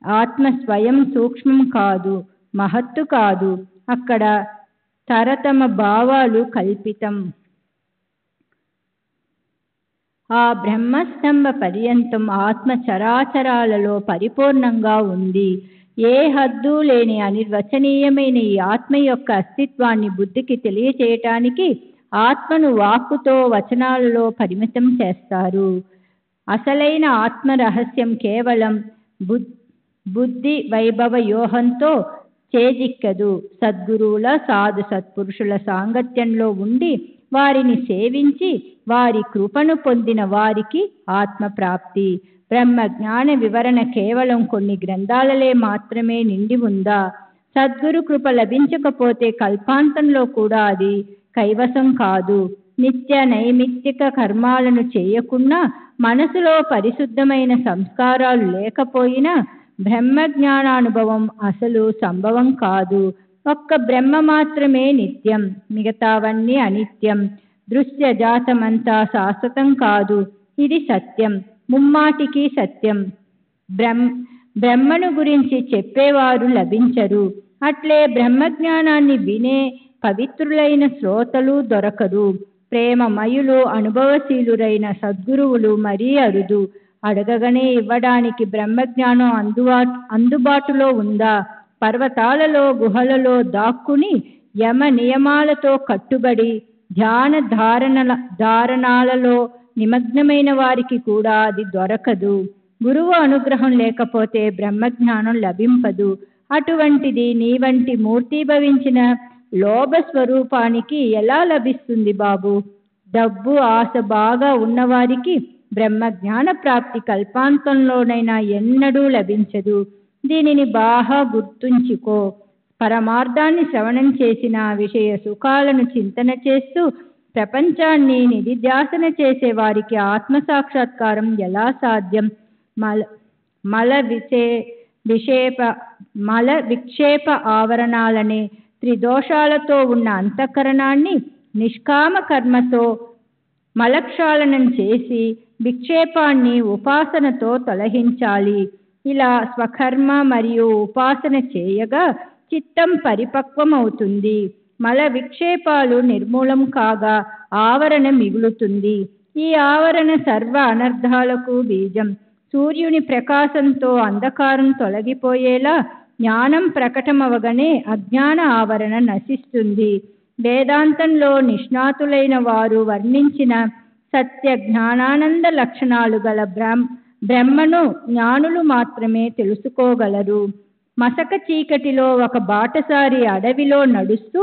ఆత్మ స్వయం సూక్ష్మం కాదు, మహత్తు కాదు. అక్కడ తరతమ భావాలు కల్పితం. ఆ బ్రహ్మస్తంభ పర్యంతం ఆత్మ చరాచరాలలో పరిపూర్ణంగా ఉంది. ఏ హద్దు లేని అనిర్వచనీయమైన ఈ ఆత్మ యొక్క అస్తిత్వాన్ని బుద్ధికి తెలియచేయటానికి ఆత్మను వాక్కుతో వచనాలలో పరిమితం చేస్తారు. అసలైన ఆత్మ రహస్యం కేవలం బుద్ధి వైభవ యోహంతో చేజిక్కదు. సద్గురువుల సాధు సత్పురుషుల సాంగత్యంలో ఉండి వారిని సేవించి వారి కృపను పొందిన వారికి ఆత్మప్రాప్తి. బ్రహ్మ జ్ఞాన వివరణ కేవలం కొన్ని గ్రంథాలలే మాత్రమే నిండి ఉందా? సద్గురు కృప లభించకపోతే కల్పాంతంలో కూడా అది కైవసం కాదు. నిత్య నైమిత్తిక కర్మాలను చేయకున్నా, మనసులో పరిశుద్ధమైన సంస్కారాలు లేకపోయినా బ్రహ్మ జ్ఞానానుభవం అసలు సంభవం కాదు. ఒక్క బ్రహ్మ మాత్రమే నిత్యం, మిగతావన్నీ అనిత్యం. దృశ్య జాతమంతా శాశ్వతం కాదు. ఇది సత్యం, ముమ్మాటికి సత్యం. బ్రహ్మను గురించి చెప్పేవారు లభించరు. అట్లే బ్రహ్మజ్ఞానాన్ని వినే పవిత్రులైన శ్రోతలు దొరకరు. ప్రేమమయులు అనుభవశీలురైన సద్గురువులు మరీ అరుదు. అడగగానే ఇవ్వడానికి బ్రహ్మజ్ఞానం అందుబాటులో ఉందా? పర్వతాలలో గుహలలో దాక్కుని యమ నియమాలతో కట్టుబడి ధ్యాన ధారణాలలో నిమగ్నమైన వారికి కూడా అది దొరకదు. గురువు అనుగ్రహం లేకపోతే బ్రహ్మజ్ఞానం లభింపదు. అటువంటిది నీ వంటి మూర్తిభవించిన లోభ స్వరూపానికి ఎలా లభిస్తుంది బాబు? డబ్బు ఆశ బాగా ఉన్నవారికి బ్రహ్మజ్ఞాన ప్రాప్తి కల్పాంతంలోనైనా ఎన్నడూ లభించదు. దీనిని బాగా గుర్తుంచుకో. పరమార్థాన్ని శ్రవణం చేసిన విషయ సుఖాలను చింతన చేస్తూ ప్రపంచాన్ని నిధిధ్యాసన చేసే వారికి ఆత్మసాక్షాత్కారం ఎలా సాధ్యం? మల విక్షేప ఆవరణాలనే త్రిదోషాలతో ఉన్న అంతఃకరణాన్ని నిష్కామ కర్మతో మలక్షాళనం చేసి విక్షేపాన్ని ఉపాసనతో తొలగించాలి. ఇలా స్వకర్మ మరియు ఉపాసన చేయగా చిత్తం పరిపక్వమవుతుంది. మల విక్షేపాలు నిర్మూలం కాగా ఆవరణ మిగులుతుంది. ఈ ఆవరణ సర్వ అనర్థాలకు బీజం. సూర్యుని ప్రకాశంతో అంధకారం తొలగిపోయేలా జ్ఞానం ప్రకటమవగానే అజ్ఞాన ఆవరణ నశిస్తుంది. వేదాంతంలో నిష్ణాతులైన వారు వర్ణించిన సత్య జ్ఞానానంద లక్షణాలు గల బ్రహ్మను జ్ఞానులు మాత్రమే తెలుసుకోగలరు. మసక చీకటిలో ఒక బాటసారి అడవిలో నడుస్తూ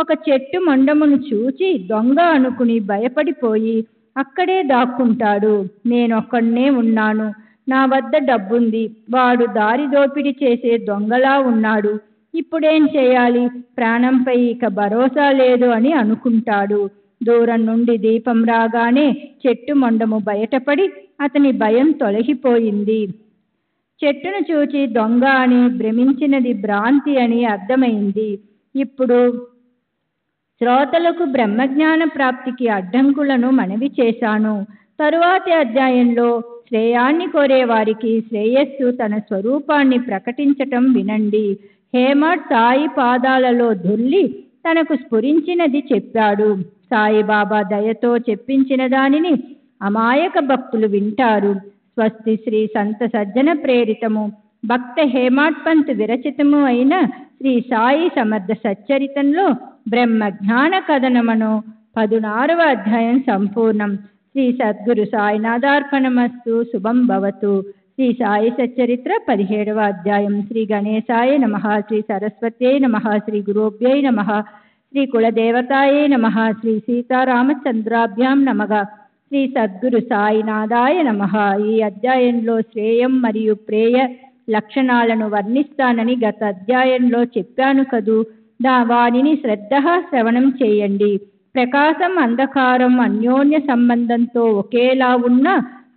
ఒక చెట్టు మొండమును చూచి దొంగ అనుకుని భయపడిపోయి అక్కడే దాక్కుంటాడు. నేనొక్కడే ఉన్నాను, నా వద్ద డబ్బుంది, వాడు దారి దోపిడీ చేసే దొంగలా ఉన్నాడు, ఇప్పుడేం చేయాలి? ప్రాణంపై ఇక భరోసా లేదు అని అనుకుంటాడు. దూరం నుండి దీపం రాగానే చెట్టు మొండము బయటపడి అతని భయం తొలగిపోయింది. చెట్టును చూచి దొంగ అని భ్రమించినది భ్రాంతి అని అర్థమైంది. ఇప్పుడు శ్రోతలకు బ్రహ్మజ్ఞాన ప్రాప్తికి అడ్డంకులను మనవి చేశాను. తరువాతి అధ్యాయంలో శ్రేయాన్ని కోరే వారికి శ్రేయస్సు తన స్వరూపాన్ని ప్రకటించటం వినండి. హేమడ్ సాయి పాదాలలో దొర్లి తనకు స్ఫురించినది చెప్పాడు. సాయిబాబా దయతో చెప్పించిన దానిని అమాయక భక్తులు వింటారు. స్వస్తి శ్రీ సంత సజ్జన ప్రేరితము భక్త హేమాడ్ పంత్ విరచితము అయిన శ్రీ సాయి సమర్థ సచ్చరితంలో బ్రహ్మ జ్ఞాన కథనమను 16వ అధ్యాయం సంపూర్ణం. శ్రీ సద్గురు సాయినాథార్పణమస్తు. శుభం భవతు. శ్రీ సాయి సచ్చరిత్ర 17వ అధ్యాయం. శ్రీ గణేశాయ నమః. శ్రీ సరస్వత్యై నమః. శ్రీ గురుభ్యై నమః. శ్రీ కులదేవతాయే నమః. శ్రీ సీతారామచంద్రాభ్యాం నమః. శ్రీ సద్గురు సాయినాథాయ నమః. ఈ అధ్యాయంలో శ్రేయం మరియు ప్రేయ లక్షణాలను వర్ణిస్తానని గత అధ్యాయంలో చెప్పాను కదూ. వానిని శ్రద్ధగా శ్రవణం చేయండి. ప్రకాశం, అంధకారం అన్యోన్య సంబంధంతో ఒకేలా ఉన్నా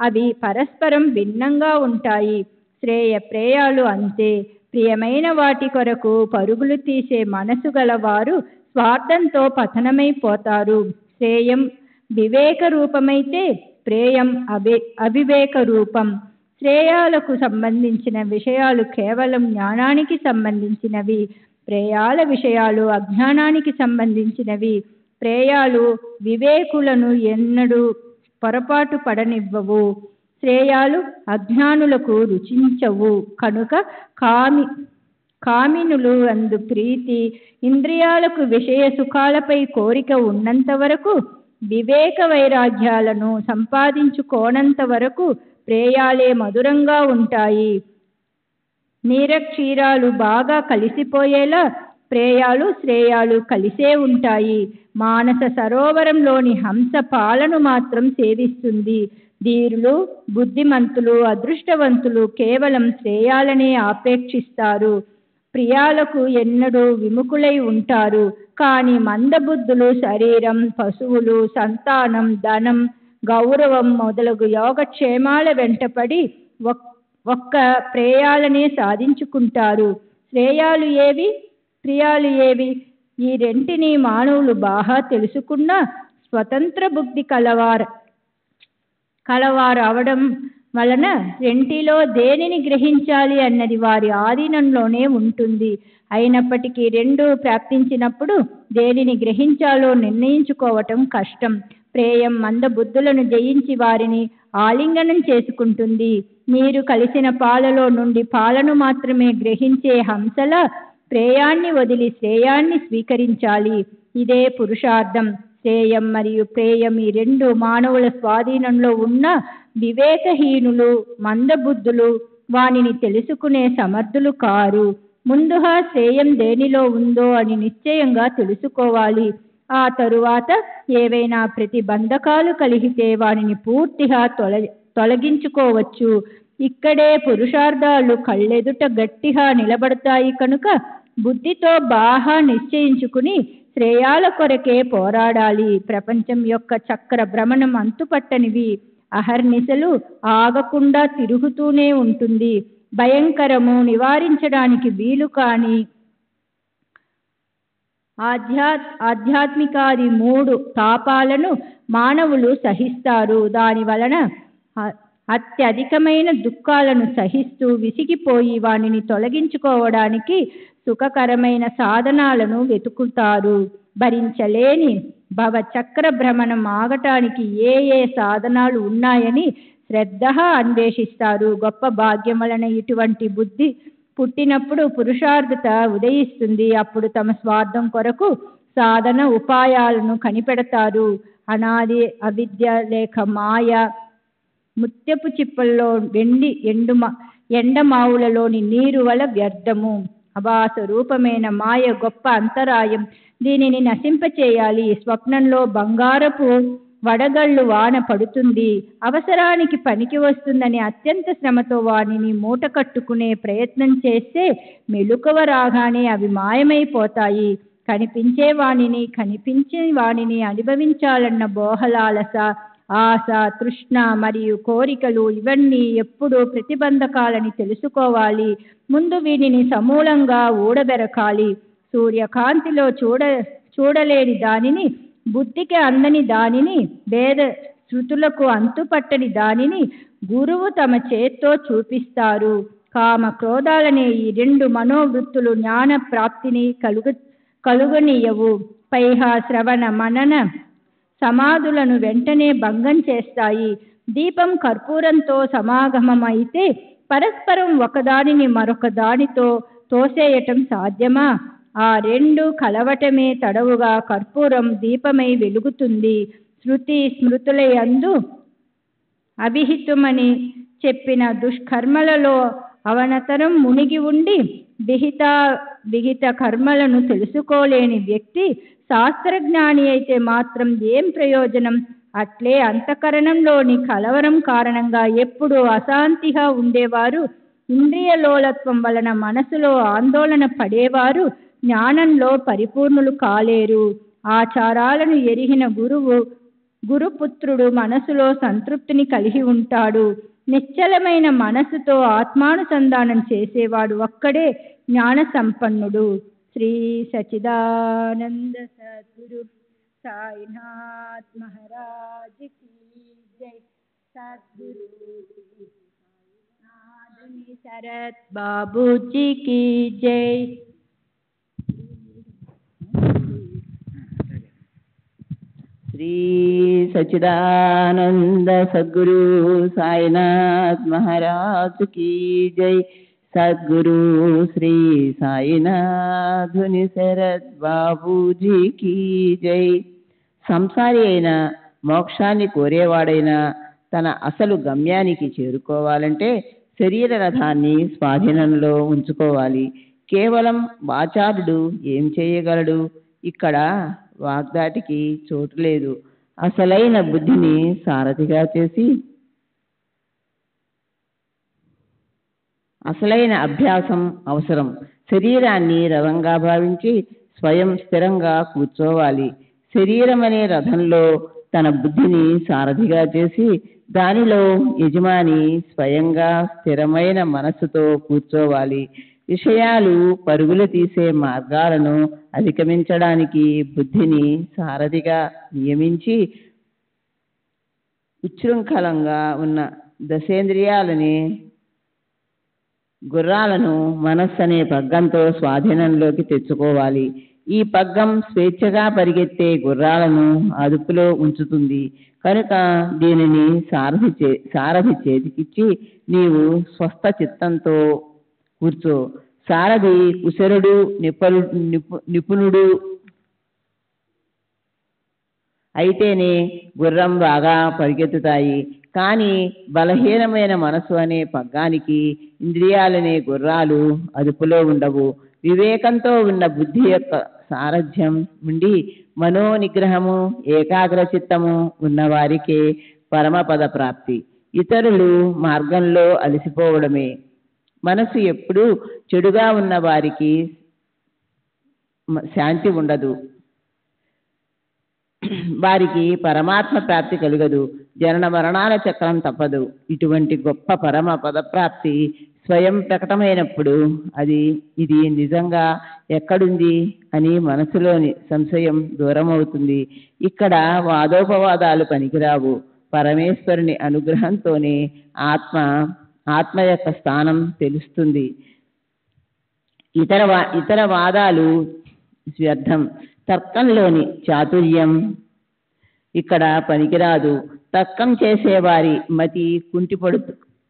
అవి పరస్పరం భిన్నంగా ఉంటాయి. శ్రేయ ప్రేయాలు అంతే. ప్రియమైన వాటి కొరకు పరుగులు తీసే మనసు గలవారు స్వార్థంతో పతనమైపోతారు. శ్రేయం వివేక రూపమైతే ప్రేయం అవివేక రూపం. శ్రేయాలకు సంబంధించిన విషయాలు కేవలం జ్ఞానానికి సంబంధించినవి, ప్రేయాల విషయాలు అజ్ఞానానికి సంబంధించినవి. ప్రేయాలు వివేకులను ఎన్నడూ పొరపాటు పడనివ్వవు. శ్రేయాలు అజ్ఞానులకు రుచించవు. కనుక కామినులు అందు ప్రీతి, ఇంద్రియాలకు విషయ సుఖాలపై కోరిక ఉన్నంత వరకు, వివేక వైరాగ్యాలను సంపాదించుకోనంత వరకు ప్రేయాలే మధురంగా ఉంటాయి. నీరక్షీరాలు బాగా కలిసిపోయేలా ప్రేయాలు శ్రేయాలు కలిసే ఉంటాయి. మానస సరోవరంలోని హంస పాలను మాత్రం సేవిస్తుంది. ధీరులు, బుద్ధిమంతులు, అదృష్టవంతులు కేవలం శ్రేయాలనే ఆపేక్షిస్తారు. ప్రియాలకు ఎన్నడూ విముఖులై ఉంటారు. కానీ మందబుద్ధులు శరీరం, పశువులు, సంతానం, ధనం, గౌరవం మొదలగు యోగక్షేమాల వెంటపడి ఒక్క ప్రేయాలనే సాధించుకుంటారు. శ్రేయాలు ఏవి, ప్రియాలు ఏవి? ఈ రెంటిని మానవులు బాగా తెలుసుకున్నా స్వతంత్ర బుద్ధి కలవారు అవడం వలన రెంటిలో దేనిని గ్రహించాలి అన్నది వారి ఆధీనంలోనే ఉంటుంది. అయినప్పటికీ రెండు ప్రాప్తించినప్పుడు దేనిని గ్రహించాలో నిర్ణయించుకోవటం కష్టం. ప్రేయం మందబుద్ధులను జయించి వారిని ఆలింగనం చేసుకుంటుంది. నీరు కలిసిన పాలలో నుండి పాలను మాత్రమే గ్రహించే హంసల ప్రేయాన్ని వదిలి శ్రేయాన్ని స్వీకరించాలి. ఇదే పురుషార్థం. శ్రేయం మరియు ప్రేయం ఈ రెండు మానవుల స్వాధీనంలో ఉన్న వివేకహీనులు, మందబుద్ధులు వానిని తెలుసుకునే సమర్థులు కారు. ముందుగా శ్రేయం దేనిలో ఉందో అని నిశ్చయంగా తెలుసుకోవాలి. ఆ తరువాత ఏవైనా ప్రతిబంధకాలు కలిగితే వానిని పూర్తిగా తొలగించుకోవచ్చు. ఇక్కడే పురుషార్థాలు కళ్ళెదుట గట్టిగా నిలబడతాయి. కనుక బుద్ధితో బాగా నిశ్చయించుకుని శ్రేయాల కొరకే పోరాడాలి. ప్రపంచం యొక్క చక్ర భ్రమణం అంతుపట్టనివి. అహర్నిశలు ఆగకుండా తిరుగుతూనే ఉంటుంది. భయంకరము, నివారించడానికి వీలు కాని ఆధ్యాత్మికాది 3 తాపాలను మానవులు సహిస్తారు. దాని వలన అత్యధికమైన దుఃఖాలను సహిస్తూ విసిగిపోయి వానిని తొలగించుకోవడానికి సుఖకరమైన సాధనాలను వెతుకుతారు. భరించలేని భవచక్ర భ్రమణం ఆగటానికి ఏ సాధనాలు ఉన్నాయని శ్రద్ధగా అన్వేషిస్తారు. గొప్ప భాగ్యం వలన ఇటువంటి బుద్ధి పుట్టినప్పుడు పురుషార్థత ఉదయిస్తుంది. అప్పుడు తమ స్వార్థం కొరకు సాధన ఉపాయాలను కనిపెడతారు. అనాది అవిద్య లేక మాయ, ముత్యపు చిప్పల్లో వెండి ఎండమావులలోని నీరు వల వ్యర్థము. అభాస రూపమైన మాయ గొప్ప అంతరాయం. దీనిని నశింపచేయాలి. స్వప్నంలో బంగారపు వడగళ్ళు వాన పడుతుంది. అవసరానికి పనికి వస్తుందని అత్యంత శ్రమతో వానిని మూట కట్టుకునే ప్రయత్నం చేస్తే మెలకువ రాగానే అవి మాయమైపోతాయి. కనిపించే వానిని అనుభవించాలన్న బోహలాలస, ఆశ, తృష్ణ మరియు కోరికలు ఇవన్నీ ఎప్పుడూ ప్రతిబంధకాలని తెలుసుకోవాలి. ముందు వీనిని సమూలంగా ఊడబెరకాలి. సూర్యకాంతిలో చూడలేని దానిని, బుద్ధికి అందని దానిని, వేద శృతులకు అంతుపట్టని దానిని గురువు తమ చేత్తో చూపిస్తారు. కామ క్రోధాలనే ఈ 2 మనోవృత్తులు జ్ఞాన ప్రాప్తిని కలుగనీయవు. పైగా శ్రవణ మనన సమాధులను వెంటనే భంగం చేస్తాయి. దీపం కర్పూరంతో సమాగమం అయితే పరస్పరం ఒకదానిని మరొక దానితో తోసేయటం సాధ్యమా? ఆ 2 కలవటమే తడవుగా కర్పూరం దీపమై వెలుగుతుంది. శృతి స్మృతుల యందు అవిహితమని చెప్పిన దుష్కర్మలలో అవనతరం మునిగి ఉండి విహిత కర్మలను తెలుసుకోలేని వ్యక్తి శాస్త్రజ్ఞాని అయితే మాత్రం ఏం ప్రయోజనం? అట్లే అంతఃకరణంలోని కలవరం కారణంగా ఎప్పుడూ అశాంతిగా ఉండేవారు, ఇంద్రియలోలత్వం వలన మనసులో ఆందోళన పడేవారు జ్ఞానంలో పరిపూర్ణులు కాలేరు. ఆచారాలను ఎరిగిన గురుపుత్రుడు మనసులో సంతృప్తిని కలిగి ఉంటాడు. నిశ్చలమైన మనసుతో ఆత్మానుసంధానం చేసేవాడు ఒక్కడే జ్ఞాన సంపన్నుడు. శ్రీ సచిదానంద సద్గురు సాయినాథ్ మహారాజ్ కీ జై. సద్గురు సాయినాథ్ శరత్ బాబూజీ కీ జై. శ్రీ సచిదానంద సద్గురు సాయినాథ్ మహారాజ్ కీ జై. సద్గురు శ్రీ సాయినాథుని శరత్ బాబూజీ కీ జై. సంసారి అయిన మోక్షాన్ని కోరేవాడైనా తన అసలు గమ్యానికి చేరుకోవాలంటే శరీర రథాన్ని స్వాధీనంలో ఉంచుకోవాలి. కేవలం వాచారుడు ఏం చేయగలడు? ఇక్కడ వాగ్దాటికి చోటు లేదు. అసలైన బుద్ధిని సారథిగా చేసి అసలైన అభ్యాసం అవసరం. శరీరాన్ని రథంగా భావించి స్వయం స్థిరంగా కూర్చోవాలి. శరీరం అనే రథంలో తన బుద్ధిని సారథిగా చేసి దానిలో యజమాని స్వయంగా స్థిరమైన మనస్సుతో కూర్చోవాలి. విషయాలు పరుగులు తీసే మార్గాలను అధిగమించడానికి బుద్ధిని సారథిగా నియమించి ఉచ్ఛృంఖలంగా ఉన్న దశేంద్రియాలని గుర్రాలను మనస్సు అనే పగ్గంతో స్వాధీనంలోకి తెచ్చుకోవాలి. ఈ పగ్గం స్వేచ్ఛగా పరిగెత్తే గుర్రాలను అదుపులో ఉంచుతుంది కనుక దీనిని సారథి చేతికిచ్చి నీవు స్వస్థ చిత్తంతో కూర్చో. సారథి కుశలుడు నిపుణుడు అయితేనే గుర్రం బాగా పరిగెత్తుతాయి. కానీ బలహీనమైన మనసు అనే పగ్గానికి ఇంద్రియాలనే గుర్రాలు అదుపులో ఉండవు. వివేకంతో ఉన్న బుద్ధి యొక్క సారథ్యం ఉండి మనోనిగ్రహము ఏకాగ్ర చిత్తము ఉన్నవారికే పరమపద ప్రాప్తి. ఇతరులు మార్గంలో అలసిపోవడమే. మనసు ఎప్పుడూ చెడుగా ఉన్న వారికి శాంతి ఉండదు, వారికి పరమాత్మ ప్రాప్తి కలుగదు, జనన మరణాల చక్రం తప్పదు. ఇటువంటి గొప్ప పరమ పదప్రాప్తి స్వయం ప్రకటమైనప్పుడు ఇది నిజంగా ఎక్కడుంది అని మనసులోని సంశయం దూరం అవుతుంది. ఇక్కడ వాదోపవాదాలు పనికిరావు. పరమేశ్వరుని అనుగ్రహంతోనే ఆత్మ యొక్క స్థానం తెలుస్తుంది. ఇతర వాదాలు వ్యర్థం. తర్కంలోని చాతుర్యం ఇక్కడ పనికిరాదు. తర్కం చేసేవారి మతి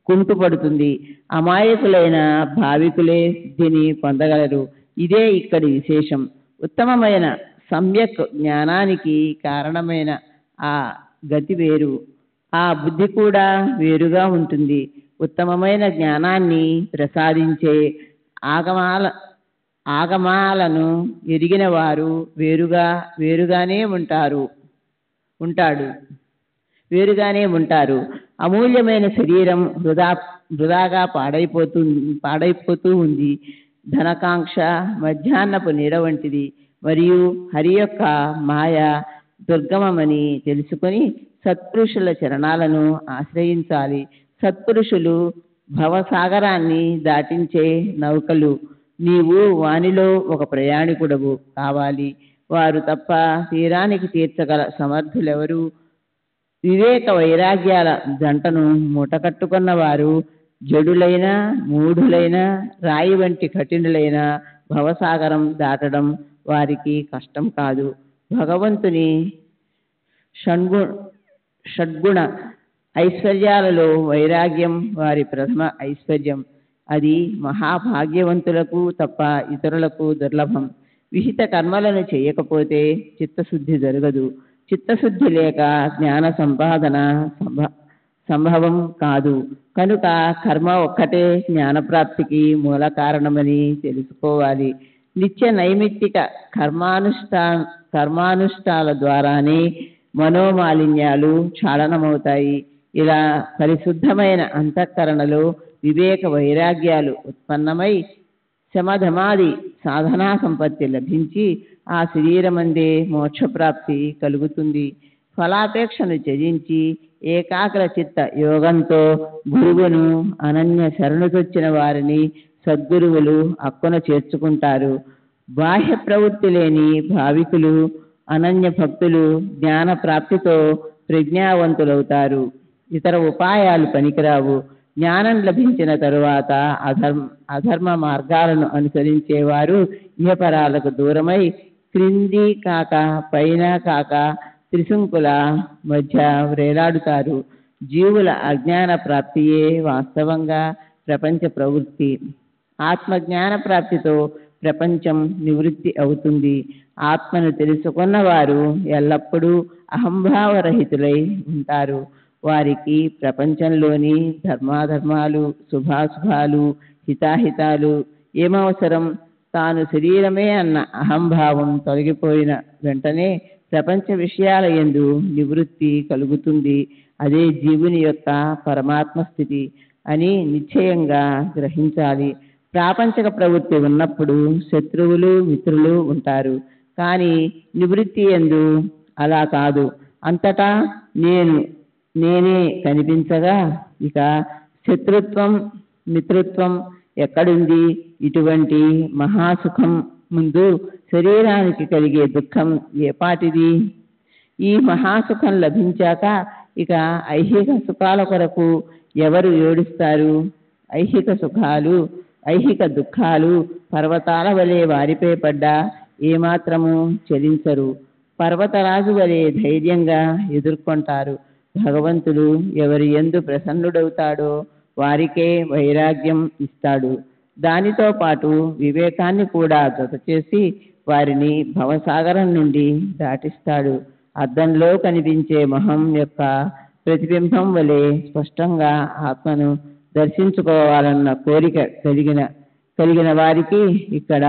కుంటుపడుతుంది. అమాయకులైన భావికులే దీన్ని పొందగలరు. ఇదే ఇక్కడి విశేషం. ఉత్తమమైన సమ్యక్ జ్ఞానానికి కారణమైన ఆ గతి వేరు, ఆ బుద్ధి కూడా వేరుగా ఉంటుంది. ఉత్తమమైన జ్ఞానాన్ని ప్రసాదించే ఆగమాలను ఎరిగిన వారు వేరుగానే ఉంటారు. అమూల్యమైన శరీరం వృధాగా పాడైపోతూ ఉంది. ధనకాంక్ష మధ్యాహ్నపు నీడ వంటిది. మరియు హరి యొక్క మాయ దుర్గమమని తెలుసుకొని సత్పురుషుల చరణాలను ఆశ్రయించాలి. సత్పురుషులు భవసాగరాన్ని దాటించే నౌకలు. నీవు వానిలో ఒక ప్రయాణికుడవు కావాలి. వారు తప్ప తీరానికి తీర్చగల సమర్థులెవరు? వివేక వైరాగ్యాల జంటను మూటకట్టుకున్న వారు జడులైన మూఢులైన రాయి వంటి కఠినులైన భవసాగరం దాటడం వారికి కష్టం కాదు. భగవంతుని షడ్గుణ ఐశ్వర్యాలలో వైరాగ్యం వారి ప్రథమ ఐశ్వర్యం. అది మహాభాగ్యవంతులకు తప్ప ఇతరులకు దుర్లభం. విహిత కర్మలను చేయకపోతే చిత్తశుద్ధి జరగదు. చిత్తశుద్ధి లేక జ్ఞాన సంపాదన సంభవం కాదు. కనుక కర్మ ఒక్కటే జ్ఞానప్రాప్తికి మూల కారణమని తెలుసుకోవాలి. నిత్య నైమిత్తిక కర్మానుష్ఠాల ద్వారానే మనోమాలిన్యాలు క్షాళనమవుతాయి. ఇలా పరిశుద్ధమైన అంతఃకరణలో వివేక వైరాగ్యాలు ఉత్పన్నమై శమధమాది సాధనా సంపత్తి లభించి ఆ శరీరమందే మోక్షప్రాప్తి కలుగుతుంది. ఫలాపేక్షను త్యజించి ఏకాగ్ర చిత్త యోగంతో గురువును అనన్య శరణుతొచ్చిన వారిని సద్గురువులు అక్కున చేర్చుకుంటారు. బాహ్య ప్రవృత్తి లేని భావికులు అనన్య భక్తులు జ్ఞాన ప్రాప్తితో ప్రజ్ఞావంతులవుతారు. ఇతర ఉపాయాలు పనికిరావు. జ్ఞానం లభించిన తరువాత అధర్మ మార్గాలను అనుసరించేవారు ఇహపరాలకు దూరమై క్రింది కాక పైన కాక త్రిశంకుల మధ్య వ్రేలాడుతారు. జీవుల అజ్ఞాన ప్రాప్తియే వాస్తవంగా ప్రపంచ ప్రవృత్తి. ఆత్మజ్ఞాన ప్రాప్తితో ప్రపంచం నివృత్తి అవుతుంది. ఆత్మను తెలుసుకున్న వారు ఎల్లప్పుడూ అహంభావరహితులై ఉంటారు. వారికి ప్రపంచంలోని ధర్మాధర్మాలు, శుభాశుభాలు, హితాహితాలు ఏమవసరం? తాను శరీరమే అన్న అహంభావం తొలగిపోయిన వెంటనే ప్రపంచ విషయాల యందు నివృత్తి కలుగుతుంది. అదే జీవుని యొక్క పరమాత్మ స్థితి అని నిశ్చయంగా గ్రహించాలి. ప్రాపంచక ప్రవృత్తి ఉన్నప్పుడు శత్రువులు మిత్రులు ఉంటారు. కానీ నివృత్తి యందు అలా కాదు. అంతటా నేనే కనిపించగా ఇక శత్రుత్వం మిత్రుత్వం ఎక్కడుంది? ఇటువంటి మహాసుఖం ముందు శరీరానికి కలిగే దుఃఖం ఏపాటిది? ఈ మహాసుఖం లభించాక ఇక ఐహిక సుఖాల కొరకు ఎవరు ఏడుస్తారు? ఐహిక దుఃఖాలు పర్వతాల వలె వారిపై పడ్డా ఏమాత్రము చలించరు. పర్వతరాజు వలె ధైర్యంగా ఎదుర్కొంటారు. భగవంతుడు ఎవరి యందు ప్రసన్నుడవుతాడో వారికే వైరాగ్యం ఇస్తాడు. దానితో పాటు వివేకాన్ని కూడా జతచేసి వారిని భవసాగరం నుండి దాటిస్తాడు. అద్దంలో కనిపించే మొహం యొక్క ప్రతిబింబం వలె స్పష్టంగా ఆత్మను దర్శించుకోవాలన్న కోరిక కలిగిన వారికి ఇక్కడ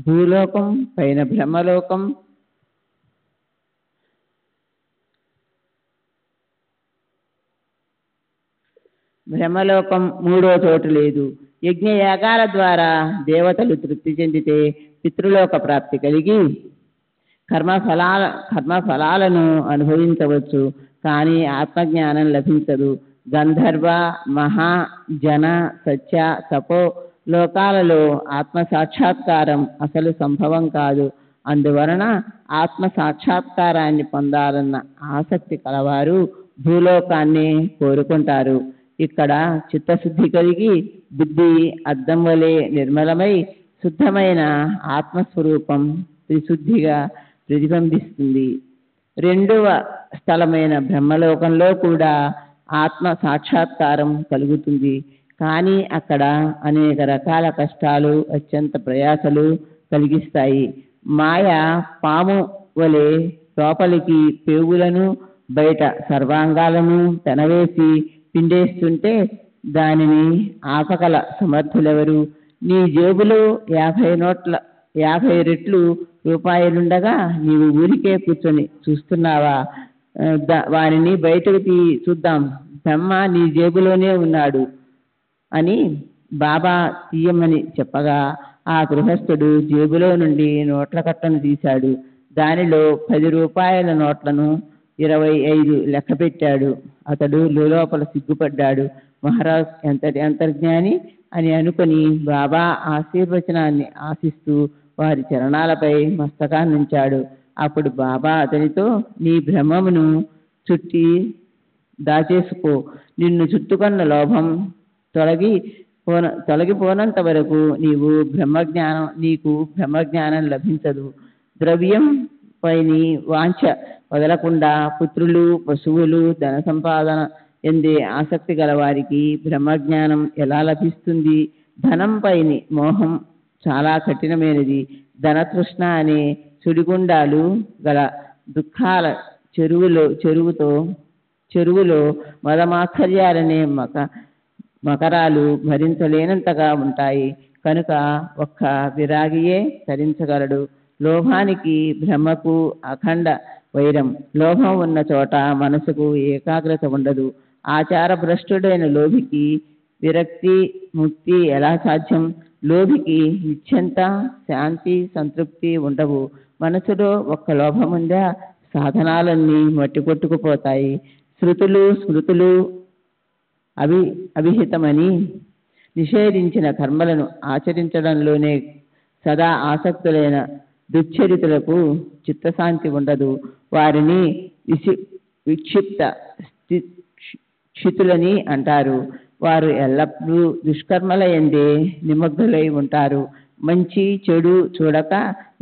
భూలోకం పైన బ్రహ్మలోకం మూడో చోటు లేదు. యజ్ఞయాగాల ద్వారా దేవతలు తృప్తి చెందితే పితృలోక ప్రాప్తి కలిగి కర్మఫలాలను అనుభవించవచ్చు. కానీ ఆత్మజ్ఞానం లభించదు. గంధర్వ మహా జన సత్య తపో లోకాలలో ఆత్మ సాక్షాత్కారం అసలు సంభవం కాదు. అందువలన ఆత్మ సాక్షాత్కారాన్ని పొందాలన్న ఆసక్తి కలవారు భూలోకాన్ని కోరుకుంటారు. ఇక్కడ చిత్తశుద్ధి కలిగి బుద్ధి అద్దం వలె నిర్మలమై శుద్ధమైన ఆత్మస్వరూపం త్రిశుద్ధిగా ప్రతిబింబిస్తుంది. రెండవ స్థలమైన బ్రహ్మలోకంలో కూడా ఆత్మ సాక్షాత్కారం కలుగుతుంది. కానీ అక్కడ అనేక రకాల కష్టాలు, అత్యంత ప్రయాసలు కలిగిస్తాయి. మాయ పాము వలె లోపలికి పేగులను బయట సర్వాంగాలను పెనవేసి పిండేస్తుంటే దానిని ఆపగల సమర్థులెవరు? నీ జేబులో 50 రెట్లు రూపాయలుండగా నీవు ఊరికే కూర్చొని చూస్తున్నావా? వారిని బయటకు చూద్దాం, బ్రహ్మ నీ జేబులోనే ఉన్నాడు అని బాబా తీయమని చెప్పగా ఆ గృహస్థుడు జేబులో నుండి నోట్ల కట్టను తీశాడు. దానిలో 10 రూపాయల నోట్లను 25 లెక్క పెట్టాడు. అతడు లోపల సిగ్గుపడ్డాడు. మహారాజ్ ఎంతటి అంతర్జ్ఞాని అని అనుకుని బాబా ఆశీర్వచనాన్ని ఆశిస్తూ వారి చరణాలపై మస్తకాన్నుంచాడు. అప్పుడు బాబా అతనితో, నీ భ్రమమును చుట్టి దాచేసుకో. నిన్ను చుట్టుకున్న లోభం తొలగిపోనంత వరకు నీకు బ్రహ్మజ్ఞానం లభించదు. ద్రవ్యం పైని వాంఛ వదలకుండా పుత్రులు, పశువులు, ధన సంపాదన ఎందే ఆసక్తి గల వారికి బ్రహ్మజ్ఞానం ఎలా లభిస్తుంది? ధనం పైని మోహం చాలా కఠినమైనది. ధనతృష్ణ అనే సుడిగుండాలు గల దుఃఖాల చెరువులో మదమాత్సర్యాలనే మకరాలు భరించలేనంతగా ఉంటాయి. కనుక ఒక్క విరాగియే తరించగలడు. లోభానికి బ్రహ్మకు అఖండ వైరం. లోభం ఉన్న చోట మనసుకు ఏకాగ్రత ఉండదు. ఆచార భ్రష్టుడైన లోభికి విరక్తి ముక్తి ఎలా సాధ్యం? లోభికి నిశ్చింత శాంతి సంతృప్తి ఉండవు. మనసులో ఒక్క లోభముందా సాధనాలన్నీ మట్టి కొట్టుకుపోతాయి. శృతులు స్మృతులు అవిహితమని నిషేధించిన కర్మలను ఆచరించడంలోనే సదా ఆసక్తులైన దుశ్చరితులకు చిత్తశాంతి ఉండదు. వారిని విక్షిప్త క్షితులని అంటారు. వారు ఎల్లప్పుడూ దుష్కర్మల యందే నిమగ్నులై ఉంటారు. మంచి చెడు చూడక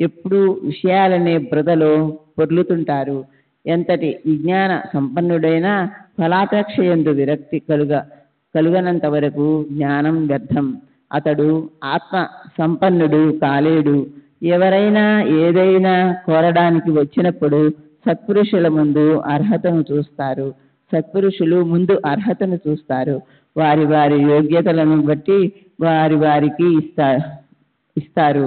ఎప్పుడూ విషయాలనే బృదలో పొర్లుతుంటారు. ఎంతటి విజ్ఞాన సంపన్నుడైనా ఫలాపేక్ష యందు విరక్తి కలుగనంత వరకు జ్ఞానం వ్యర్థం. అతడు ఆత్మ సంపన్నుడు కాలేడు. ఎవరైనా ఏదైనా కోరడానికి వచ్చినప్పుడు సత్పురుషుల ముందు అర్హతను చూస్తారు. సత్పురుషులు ముందు అర్హతను చూస్తారు. వారి వారి యోగ్యతలను బట్టి వారికి ఇస్తారు.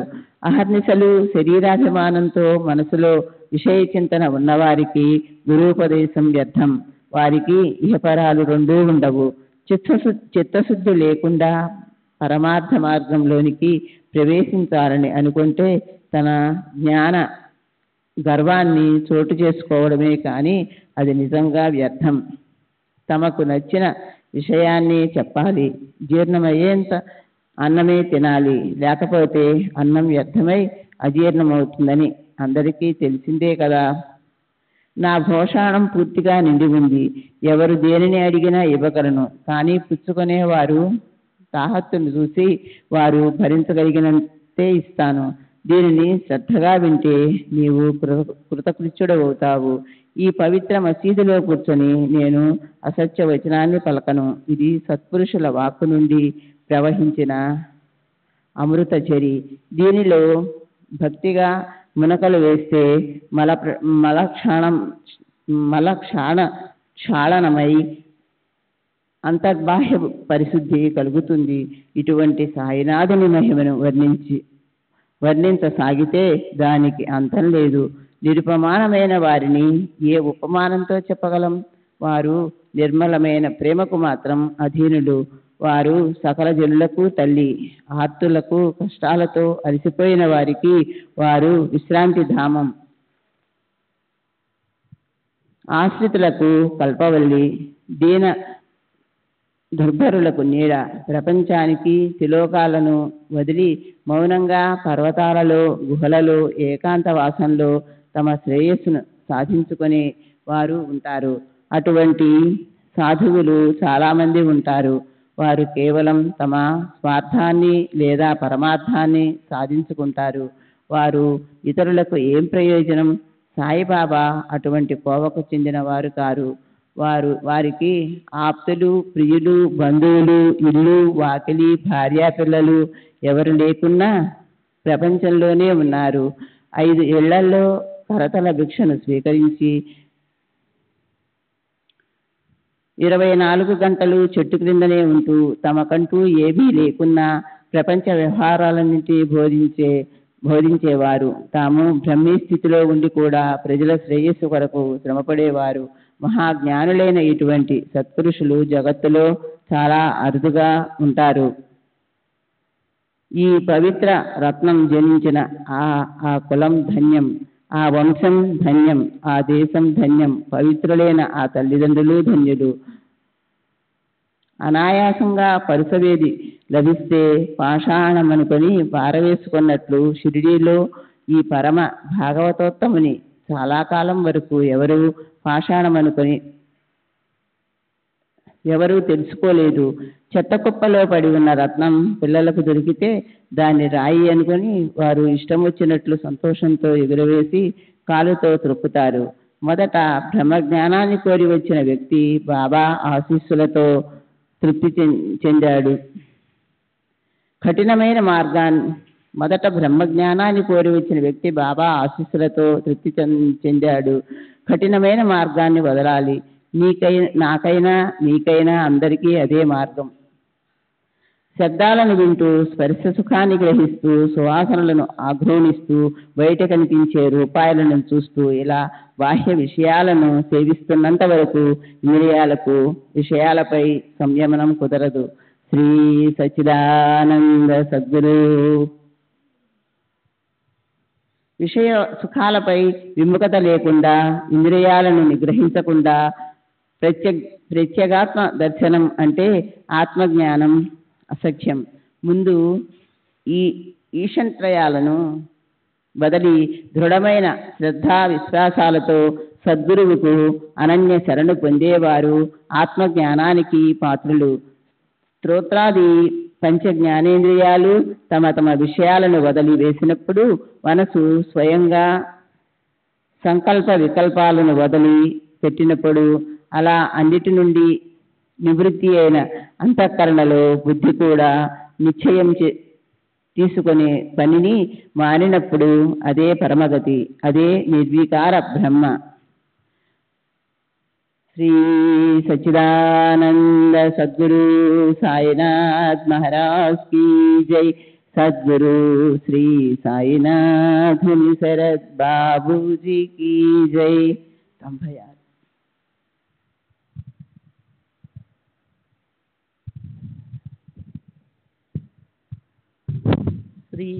అహర్నిశలు శరీరాభిమానంతో మనసులో విషయ చింతన ఉన్నవారికి గురూపదేశం వ్యర్థం. వారికి ఇహపరాలు రెండూ ఉండవు. చిత్తశుద్ధి లేకుండా పరమార్థ మార్గంలోనికి ప్రవేశించాలని అనుకుంటే తన జ్ఞాన గర్వాన్ని చోటు చేసుకోవడమే కానీ అది నిజంగా వ్యర్థం. తమకు నచ్చిన విషయాన్ని చెప్పాలి. జీర్ణమయ్యేంత అన్నమే తినాలి. లేకపోతే అన్నం వ్యర్థమై అజీర్ణమవుతుందని అందరికీ తెలిసిందే కదా. నా భోషాణం పూర్తిగా నిండి ఉంది. ఎవరు దేనిని అడిగినా ఇవ్వగలను. కానీ పుచ్చుకునేవారు తాహత్తును చూసి వారు భరించగలిగినంతే ఇస్తాను. దీనిని శ్రద్ధగా వింటే నీవు కృతకృత్యుడవుతావు. ఈ పవిత్ర మసీదులో కూర్చొని నేను అసత్య వచనాన్ని పలకను. ఇది సత్పురుషుల వాక్కు నుండి ప్రవహించిన అమృత చరి. దీనిలో భక్తిగా మునకలు వేస్తే క్షాళనమై అంతర్బాహ్య పరిశుద్ధి కలుగుతుంది. ఇటువంటి సాయినాథుని మహిమను వర్ణించసాగితే దానికి అంతం లేదు. నిరుపమానమైన వారిని ఏ ఉపమానంతో చెప్పగలం? వారు నిర్మలమైన ప్రేమకు మాత్రం అధీనులు. వారు సకల జనులకు తల్లి. ఆర్తులకు కష్టాలతో అలసిపోయిన వారికి వారు విశ్రాంతి ధామం. ఆశ్రితులకు కల్పవల్లి. దీన దుర్భరులకు నీడ. ప్రపంచానికి తిలోకాలను వదిలి మౌనంగా పర్వతాలలో గుహలలో ఏకాంత వాసంలో తమ శ్రేయస్సును సాధించుకునే వారు ఉంటారు. అటువంటి సాధువులు చాలామంది ఉంటారు. వారు కేవలం తమ స్వార్థాన్ని లేదా పరమార్థాన్ని సాధించుకుంటారు. వారు ఇతరులకు ఏం ప్రయోజనం? సాయిబాబా అటువంటి కోవకు చెందిన వారు కారు. వారికి ఆప్తులు, ప్రియులు, బంధువులు, ఇల్లు, వాకిలి, భార్యాపిల్లలు ఎవరు లేకున్నా ప్రపంచంలోనే ఉన్నారు. 5 ఏళ్లలో కరతల భిక్షను స్వీకరించి 24 గంటలు చెట్టు క్రిందనే ఉంటూ తమకంటూ ఏమీ లేకున్నా ప్రపంచ వ్యవహారాలన్నింటినీ బోధించేవారు. తాము బ్రహ్మీ స్థితిలో ఉండి కూడా ప్రజల శ్రేయస్సు కొరకు శ్రమపడేవారు. మహాజ్ఞానులైన ఇటువంటి సత్పురుషులు జగత్తులో చాలా అరుదుగా ఉంటారు. ఈ పవిత్ర రత్నం జనించిన ఆ కులం ధన్యం, ఆ వంశం ధన్యం, ఆ దేశం ధన్యం. పవిత్రులైన ఆ తల్లిదండ్రులు ధన్యులు. అనాయాసంగా పరుసవేది లభిస్తే పాషాణమనుకొని పారవేసుకున్నట్లు షిరిడీలో ఈ పరమ భాగవతోత్తముని చాలా కాలం వరకు ఎవరూ తెలుసుకోలేదు. చెత్తకుప్పలో పడి ఉన్న రత్నం పిల్లలకు దొరికితే దాన్ని రాయి అనుకొని వారు ఇష్టం వచ్చినట్లు సంతోషంతో ఎగురవేసి కాలుతో త్రొక్కుతారు. మొదట బ్రహ్మజ్ఞానాన్ని కోరి వచ్చిన వ్యక్తి బాబా ఆశీస్సులతో తృప్తి చెందాడు. కఠినమైన మొదట బ్రహ్మజ్ఞానాన్ని కోరి వచ్చిన వ్యక్తి బాబా ఆశీస్సులతో తృప్తి చెందాడు. కఠినమైన మార్గాన్ని వదలాలి. నాకైనా మీకైనా అందరికీ అదే మార్గం. శబ్దాలను వింటూ స్పర్శ సుఖాన్ని గ్రహిస్తూ సువాసనలను ఆఘ్రోణిస్తూ బయట కనిపించే రూపాయలను చూస్తూ ఇలా బాహ్య విషయాలను సేవిస్తున్నంత వరకు ఇంద్రియాలకు విషయాలపై సంయమనం కుదరదు. శ్రీ సచ్చిదానంద సద్గురు. విషయ సుఖాలపై విముఖత లేకుండా ఇంద్రియాలను నిగ్రహించకుండా ప్రత్యేగాత్మ దర్శనం అంటే ఆత్మజ్ఞానం అసఖ్యం. ముందు ఈ ఈషంత్రయాలను బదిలి దృఢమైన శ్రద్ధా విశ్వాసాలతో సద్గురువుకు అనన్య శరణు పొందేవారు ఆత్మజ్ఞానానికి పాత్రులు. స్తోత్రాది పంచ జ్ఞానేంద్రియాలు తమ తమ విషయాలను వదిలి వేసినప్పుడు మనసు స్వయంగా సంకల్ప వికల్పాలను వదిలి పెట్టినప్పుడు అలా అన్నిటి నుండి నివృత్తి అయిన అంతఃకరణలో బుద్ధి కూడా నిశ్చయం తీసుకునే పనిని మానినప్పుడు అదే పరమగతి, అదే నిర్వికార బ్రహ్మ. శ్రీ సచ్చిదానంద సద్గురు సాయినాథ్ మహారాజ్ की जय. सद्गुरु श्री साईनाथ मुनि शरद बाबू जी की जय. 96. श्री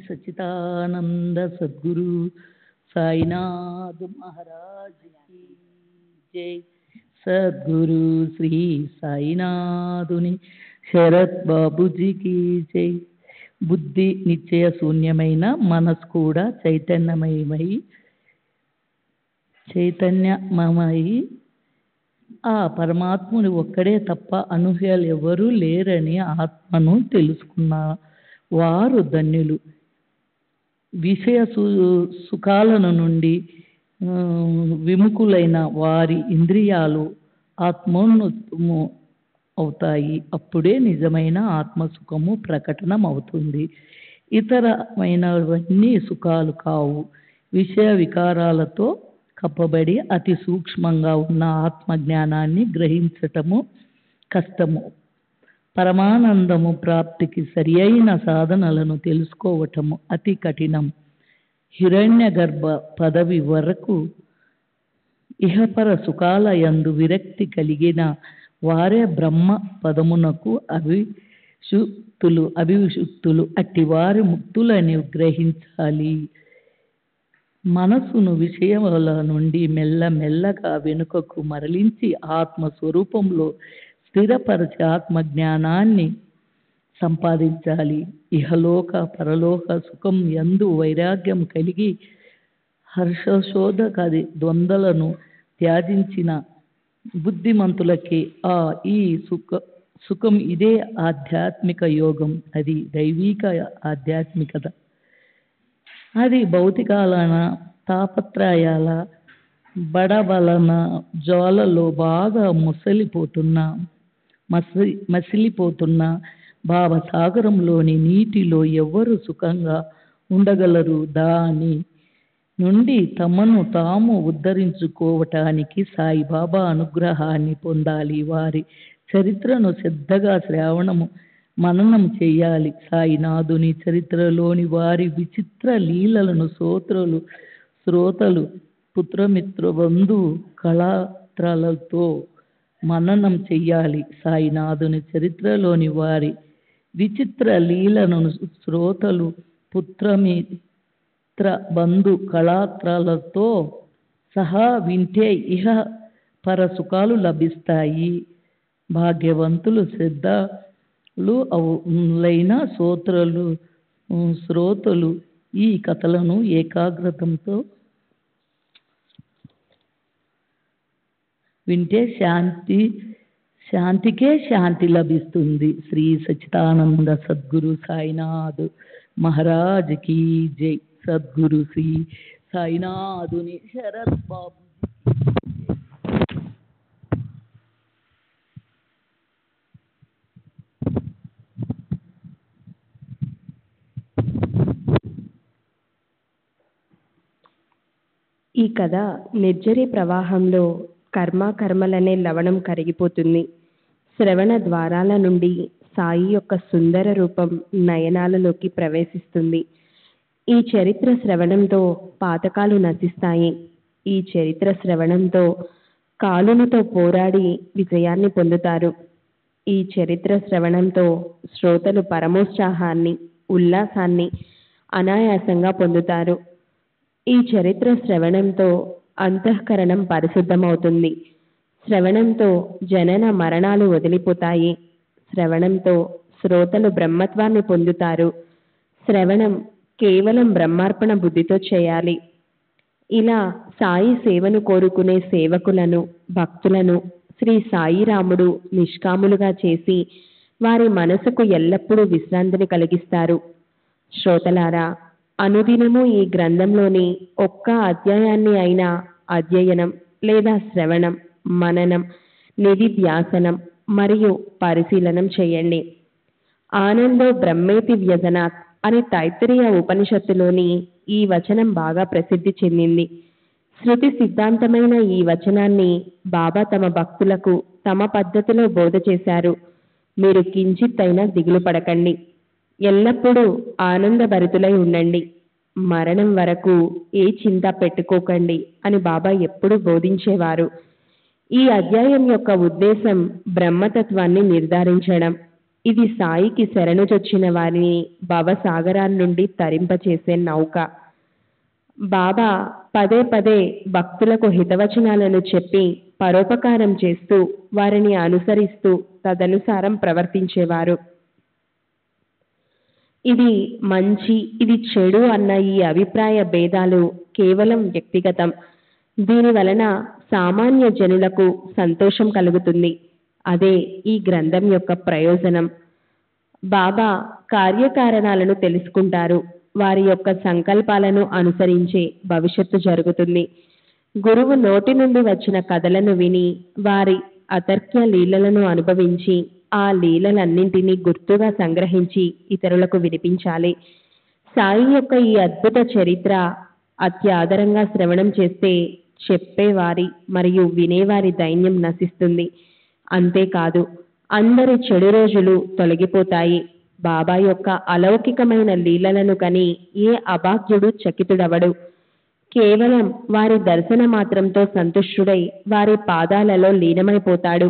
सच्चिदानंद सद्गुरु साईनाथ महाराज की जय. सद्गुरु श्री साईनाथुनि శరత్ బాబూజీకి జై. బుద్ధి నిశ్చయ శూన్యమైన మనసు కూడా చైతన్యమై ఆ పరమాత్ముని ఒక్కడే తప్ప అనూహ్యాలు ఎవరూ లేరని ఆత్మను తెలుసుకున్న వారు ధన్యులు. విషయ సుఖాలను నుండి విముఖులైన వారి ఇంద్రియాలు ఆత్మోన్నతము అవుతాయి. అప్పుడే నిజమైన ఆత్మసుఖము ప్రకటనం అవుతుంది. ఇతరమైనవన్నీ సుఖాలు కావు. విషయ వికారాలతో కప్పబడి అతి సూక్ష్మంగా ఉన్న ఆత్మజ్ఞానాన్ని గ్రహించటము కష్టము. పరమానందము ప్రాప్తికి సరి అయిన సాధనలను తెలుసుకోవటము అతి కఠినం. హిరణ్య గర్భ పదవి వరకు ఇహపర సుఖాల యందు విరక్తి కలిగిన వారే బ్రహ్మ పదమునకు అభిషుక్తులు. అట్టివారి ముక్తులని గ్రహించాలి. మనసును విషయముల నుండి మెల్లమెల్లగా వెనుకకు మరలించి ఆత్మస్వరూపంలో స్థిరపరిచి ఆత్మజ్ఞానాన్ని సంపాదించాలి. ఇహలోక పరలోక సుఖం యందు వైరాగ్యం కలిగి హర్షశోధకాది ద్వంద్వలను త్యజించిన బుద్ధిమంతులకి ఈ సుఖం ఇదే ఆధ్యాత్మిక యోగం. అది దైవిక ఆధ్యాత్మికత. అది భౌతికాలన తాపత్రయాల బడబలన జ్వాలలో బాగా మసిలిపోతున్న భావసాగరంలోని నీటిలో ఎవరు సుఖంగా ఉండగలరు? దాని నుండి తమను తాము ఉద్ధరించుకోవటానికి సాయిబాబా అనుగ్రహాన్ని పొందాలి. వారి చరిత్రను శ్రద్ధగా మననం చేయాలి. సాయినాథుని చరిత్రలోని వారి విచిత్ర లీలలను శ్రోతలు పుత్రమిత్ర బంధు కళాత్రాలతో మననం చెయ్యాలి. సాయినాథుని చరిత్రలోని వారి విచిత్ర లీలను శ్రోతలు పుత్రమిత్ర బంధు కళాత్రాలతో సహా వింటే ఇహ పర సుఖాలు లభిస్తాయి. భాగ్యవంతులు శ్రద్ధలు లైన శ్రోతలు ఈ కథలను ఏకాగ్రతంతో వింటే శాంతికే శాంతి లభిస్తుంది. శ్రీ సచ్చిదానంద సద్గురు సాయినాథ్ మహారాజ్ కీ జై. సద్గురు శ్రీ సాయినాథుని శరత్ బాబు. ఈ కథ నిర్జరి ప్రవాహంలో కర్మలనే లవణం కరిగిపోతుంది. శ్రవణ ద్వారాల నుండి సాయి యొక్క సుందర రూపం నయనాలలోకి ప్రవేశిస్తుంది. ఈ చరిత్ర శ్రవణంతో పాతకాలు నశిస్తాయి. ఈ చరిత్ర శ్రవణంతో కాలునితో పోరాడి విజయాన్ని పొందుతారు. ఈ చరిత్ర శ్రవణంతో శ్రోతలు పరమోత్సాహాన్ని, ఉల్లాసాన్ని అనాయాసంగా పొందుతారు. ఈ చరిత్ర శ్రవణంతో అంతఃకరణం పరిశుద్ధమవుతుంది. శ్రవణంతో జనన మరణాలు వదిలిపోతాయి. శ్రవణంతో శ్రోతలు బ్రహ్మత్వాన్ని పొందుతారు. శ్రవణం కేవలం బ్రహ్మార్పణ బుద్ధితో చేయాలి. ఇలా సాయి సేవను కోరుకునే సేవకులను, భక్తులను శ్రీ సాయిరాముడు నిష్కాములుగా చేసి వారి మనసుకు ఎల్లప్పుడూ విశ్రాంతిని కలిగిస్తారు. శ్రోతలారా, అనుదినము ఈ గ్రంథంలోని ఒక్క అధ్యాయాన్ని అయినా అధ్యయనం లేదా శ్రవణం, మననం, నిధిధ్యాసనం మరియు పరిశీలనం చేయండి. ఆనందో బ్రహ్మేతి వ్యజనాత్ అని తైత్తరీయ ఉపనిషత్తులోని ఈ వచనం బాగా ప్రసిద్ధి చెందింది. శృతి సిద్ధాంతమైన ఈ వచనాన్ని బాబా తమ భక్తులకు తమ పద్ధతిలో బోధ చేశారు. మీరు కించిత్తైనా దిగులు పడకండి, ఎల్లప్పుడూ ఆనందభరితులై ఉండండి, మరణం వరకు ఏ చింత పెట్టుకోకండి అని బాబా ఎప్పుడూ బోధించేవారు. ఈ అధ్యాయం యొక్క ఉద్దేశం బ్రహ్మతత్వాన్ని నిర్ధారించడం. ఇది సాయికి శరణుజొచ్చిన వారిని భవసాగరాల నుండి తరింపచేసే నౌక. బాబా పదే పదే భక్తులకు హితవచనాలను చెప్పి పరోపకారం చేస్తూ వారిని అనుసరిస్తూ తదనుసారం ప్రవర్తించేవారు. ఇది మంచి, ఇది చెడు అన్న ఈ అభిప్రాయ భేదాలు కేవలం వ్యక్తిగతం. దీని వలన సామాన్య జనులకు సంతోషం కలుగుతుంది. అదే ఈ గ్రంథం యొక్క ప్రయోజనం. బాబా కార్యకారణాలను తెలుసుకుంటారు. వారి యొక్క సంకల్పాలను అనుసరించే భవిష్యత్తు జరుగుతుంది. గురువు నోటి నుండి వచ్చిన కథలను విని వారి అతర్క్య లీలలను అనుభవించి ఆ లీలలన్నింటినీ గుర్తుగా సంగ్రహించి ఇతరులకు వినిపించాలి. సాయి యొక్క ఈ అద్భుత చరిత్ర అత్యాదరంగా శ్రవణం చేస్తే చెప్పేవారి మరియు వినేవారి దైన్యం నశిస్తుంది. అంతేకాదు, అందరి చెడు రోజులు తొలగిపోతాయి. బాబా యొక్క అలౌకికమైన లీలలను కని ఏ అభాగ్యుడు చకితుడవడు. కేవలం వారి దర్శన మాత్రంతో సంతుష్టుడై వారి పాదాలలో లీనమైపోతాడు.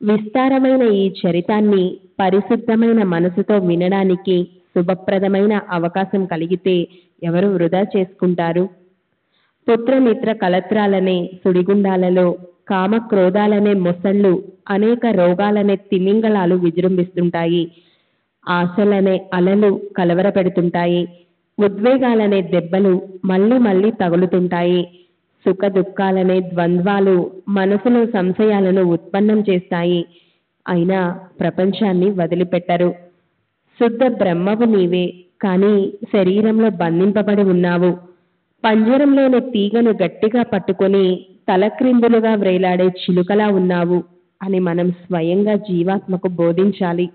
విస్తారమైన ఈ చరితాన్ని పరిశుద్ధమైన మనసుతో వినడానికి శుభప్రదమైన అవకాశం కలిగితే ఎవరు వృధా చేసుకుంటారు? పుత్రమిత్ర కలత్రాలనే సుడిగుండాలలో, కామక్రోధాలనే మొసళ్ళు, అనేక రోగాలనే తిమింగళాలు విజృంభిస్తుంటాయి. ఆశలనే అలలు కలవరపెడుతుంటాయి. ఉద్వేగాలనే దెబ్బలు మళ్ళీ మళ్ళీ తగులుతుంటాయి. సుఖ దుఃఖాలనే ద్వంద్వాలు మనసులో సంశయాలను ఉత్పన్నం చేస్తాయి. అయినా ప్రపంచాన్ని వదిలిపెట్టరు. శుద్ధ బ్రహ్మవు నీవే, కానీ శరీరంలో బంధింపబడి ఉన్నావు. పంజరంలోని తీగను గట్టిగా పట్టుకొని తలక్రిందులుగా వ్రేలాడే చిలుకలా ఉన్నావు అని మనం స్వయంగా జీవాత్మకు బోధించాలి.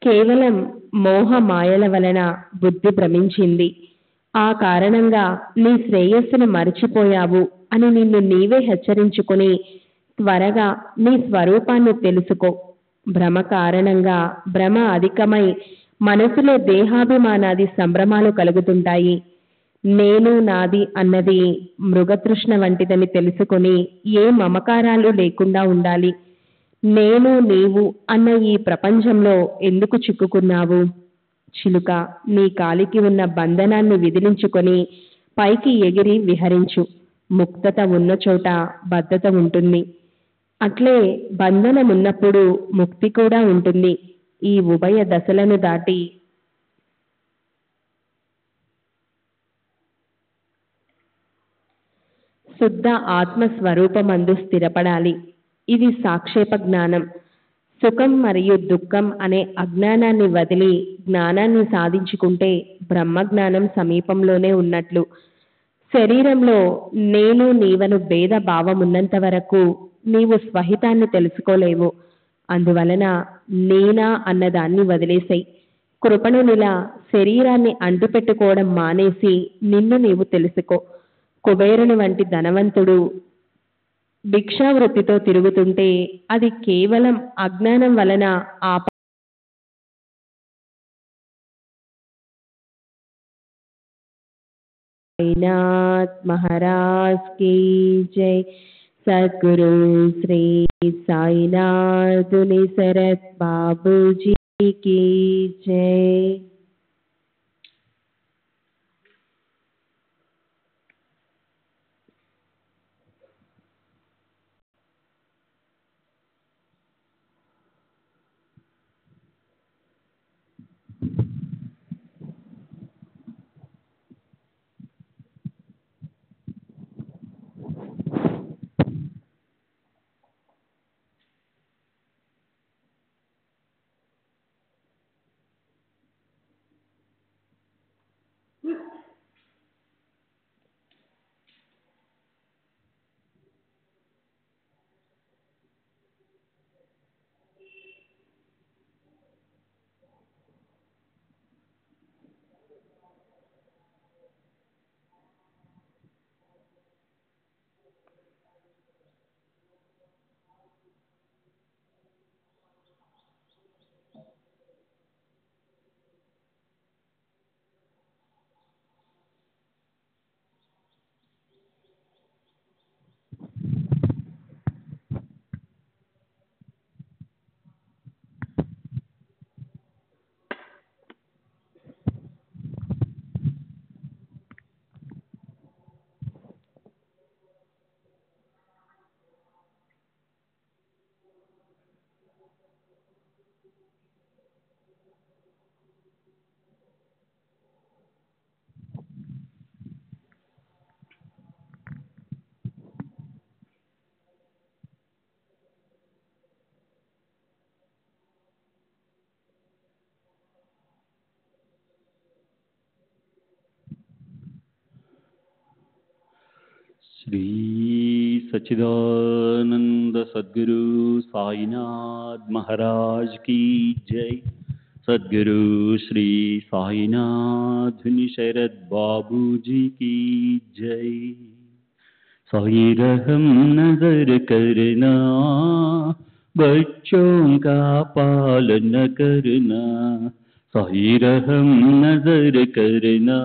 కేవలం మోహ మాయల వలన బుద్ధి భ్రమించింది. ఆ కారణంగా నీ శ్రేయస్సును మర్చిపోయావు అని నిన్ను నీవే హెచ్చరించుకొని త్వరగా నీ స్వరూపాన్ని తెలుసుకో. భ్రమ కారణంగా భ్రమ అధికమై మనసులో దేహాభిమానాది సంభ్రమాలు కలుగుతుంటాయి. నేను నాది అన్నది మృగతృష్ణ వంటిదని తెలుసుకొని ఏ మమకారాలు లేకుండా ఉండాలి. నేను నీవు అన్న ఈ ప్రపంచంలో ఎందుకు చిక్కుకున్నావు? చిలుక, నీ కాలికి ఉన్న బంధనాన్ని విదిలించుకొని పైకి ఎగిరి విహరించు. ముక్తత ఉన్న చోట బద్ధత ఉంటుంది. అట్లే బంధనం ఉన్నప్పుడు ముక్తి కూడా ఉంటుంది. ఈ ఉభయ దశలను దాటి శుద్ధ ఆత్మస్వరూపమందు స్థిరపడాలి. ఇది సాక్షేప జ్ఞానం. సుఖం మరియు దుఃఖం అనే అజ్ఞానాన్ని వదిలి జ్ఞానాన్ని సాధించుకుంటే బ్రహ్మజ్ఞానం సమీపంలోనే ఉన్నట్లు. శరీరంలో నేను నీవను భేద భావం ఉన్నంత వరకు నీవు స్వహితాన్ని తెలుసుకోలేవు. అందువలన నేనా అన్నదాన్ని వదిలేసాయి. కృపణునిలా శరీరాన్ని అంటిపెట్టుకోవడం మానేసి నిన్ను నీవు తెలుసుకో. కుబేరుని వంటి ధనవంతుడు భిక్షావృత్తితో తిరుగుతుంటే అది కేవలం అజ్ఞానం వలన साईनाथ महाराज की जय। सद्गुरु श्री साईनाथ निसरत बाबू जी की जय। श्री सच्चिदानंद सद्गुरु साईनाथ महाराज की जय। सद्गुरु श्री साईनाथ निसरत बाबू जी की जय। साई रहम नजर करना, बच्चों का पालन करना। साई रहम नजर करना,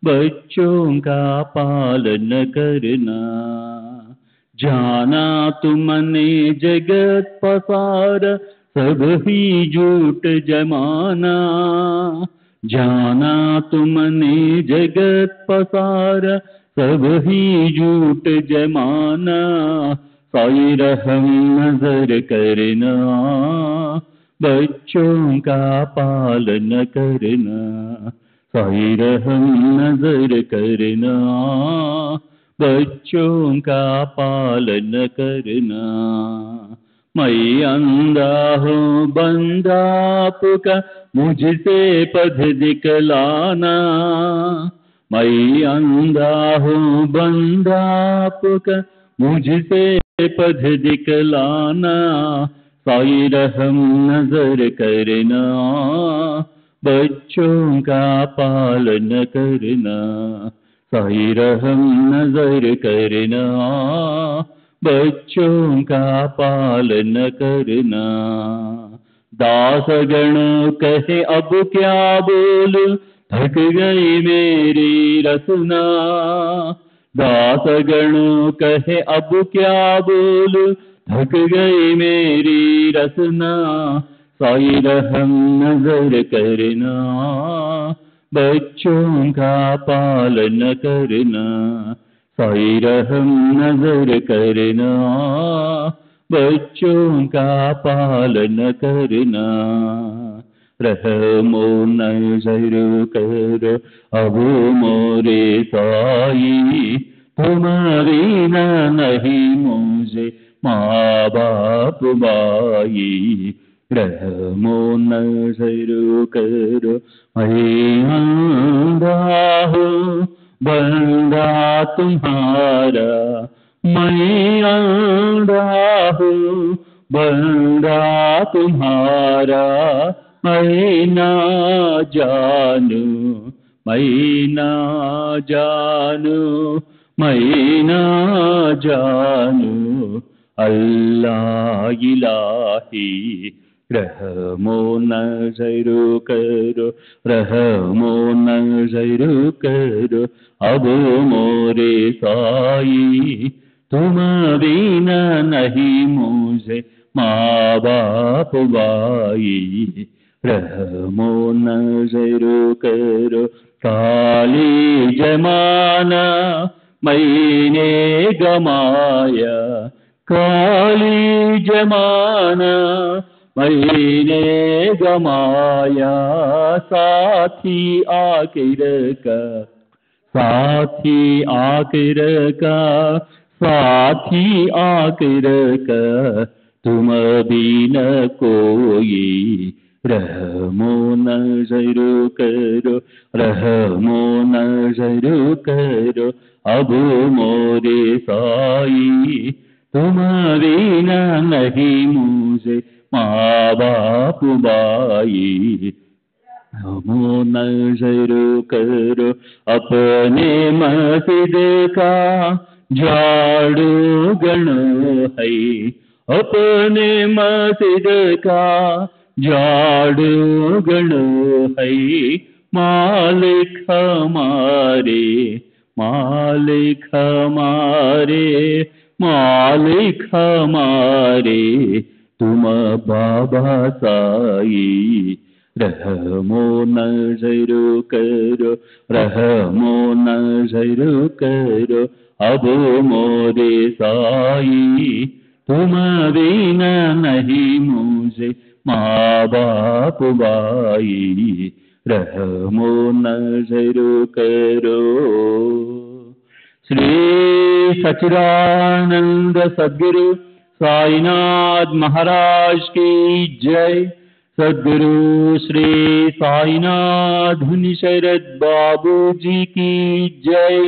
बच्चों का पालन करना। जाना तुमने जगत पसार, सब ही झूठ जमाना। जाना तुमने जगत पसार, सब ही झूठ जमाना। साई रहम नजर करना, बच्चों का पालन करना। साई रहम नजर करना, बच्चों का पालन करना। मैं अंधा हूँ बंदा आपका, मुझसे पथ दिखलाना। मैं अंधा हूँ बंदा आपका, मुझसे पथ दिखलाना। साई रहम नजर करना, बच्चों का पालन करना। साई रहम नजर करना, बच्चों का पालन करना। दासगणों कहे अब क्या बोलूं, थक गई मेरी रसना। दासगणों कहे अब क्या बोलूं, थक गई मेरी रसना। साई रहम नजर करना, बच्चों का पालन करना। साई रहम नजर करना, बच्चों का पालन करना। रहमो नजर करो अब मोरे साई, तुम्हारी ना नहीं मुझे माँ बाप माई। रहमो नजर करो मैं अंधा हूँ बंदा तुम्हारा। मैं अंधा हूँ बंदा तुम्हारा, मैं ना जानू, मैं ना जानू, मैं ना जानू अल्लाह इलाही। रहमो नज़र करो, रहमो नज़र करो अब मोरे साई। तुम बिना नहीं मुझे माँ बाप भाई। रहमो नज़र करो काली जमाना मैंने गमाया, काली जमाना मैंने गमाया। साथी आखिर का, साथी आखिर का, साथी आखिर का तुम भी न कोई। रहमो नज़र करो, रहमो नज़र करो अब मोरे साई। तुम बिना नहीं मुझे माँ बाप भाई। रहमो नज़र करो अपने मस्जिद का झाड़ू गणो है, अपने मस्जिद का झाड़ू गणो है। मालिक हमारे, मालिक हमारे, मालिक हमारे तुम बाबा साई। रहमो नज़र करो, रहमो नज़र करो अब मोरे साई। तुम बिना नहीं मुझे माँ बाप भाई। रहमो नज़र करो। श्री सच्चिदानंद सद्गुरु साईनाथ महाराज की जय। सद्गुरु श्री साईनाथ धुनि शरद बाबू जी की जय।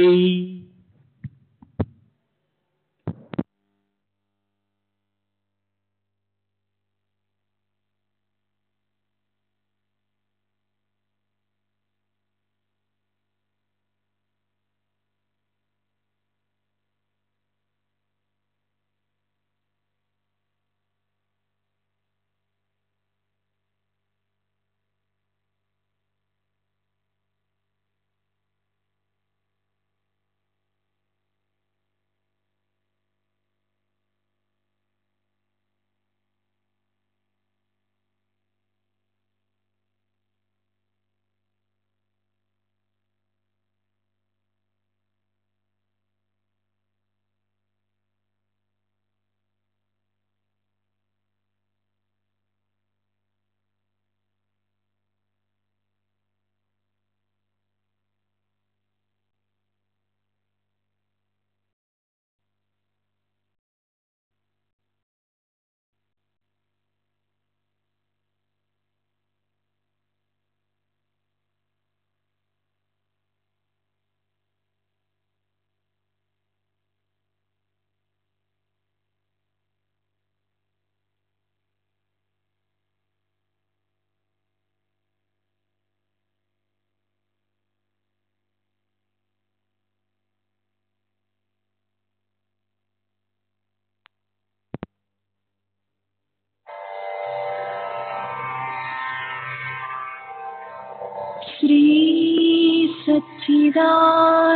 श्री सच्चिदानंद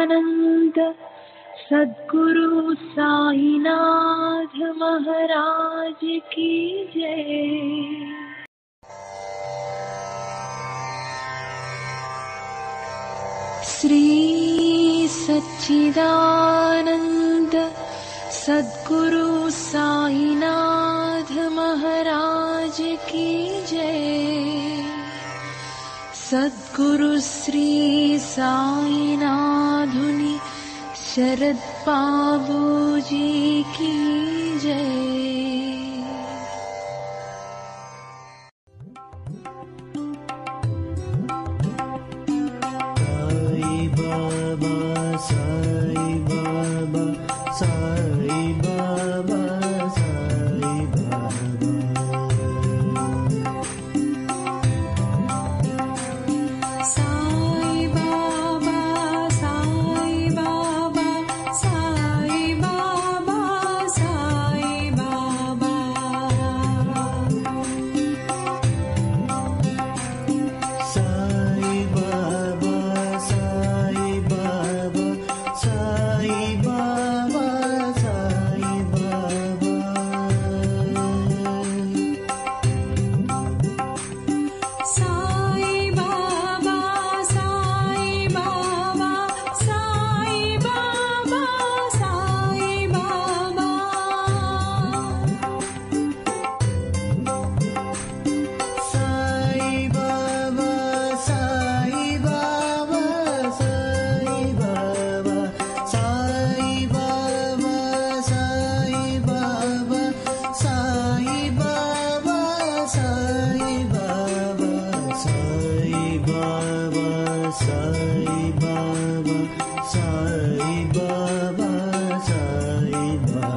सद्गुरु साईनाथ महाराज की जय। श्री सच्चिदानंद सद्गुरु साईनाथ महाराज की जय। सद्गुरु श्री साईनाथुनि शरद बाबू जी की जय। Sai Baba, Sai Baba, Sai Baba, Sai Baba. Baba, Sai Baba, Sai Baba, Sai Baba.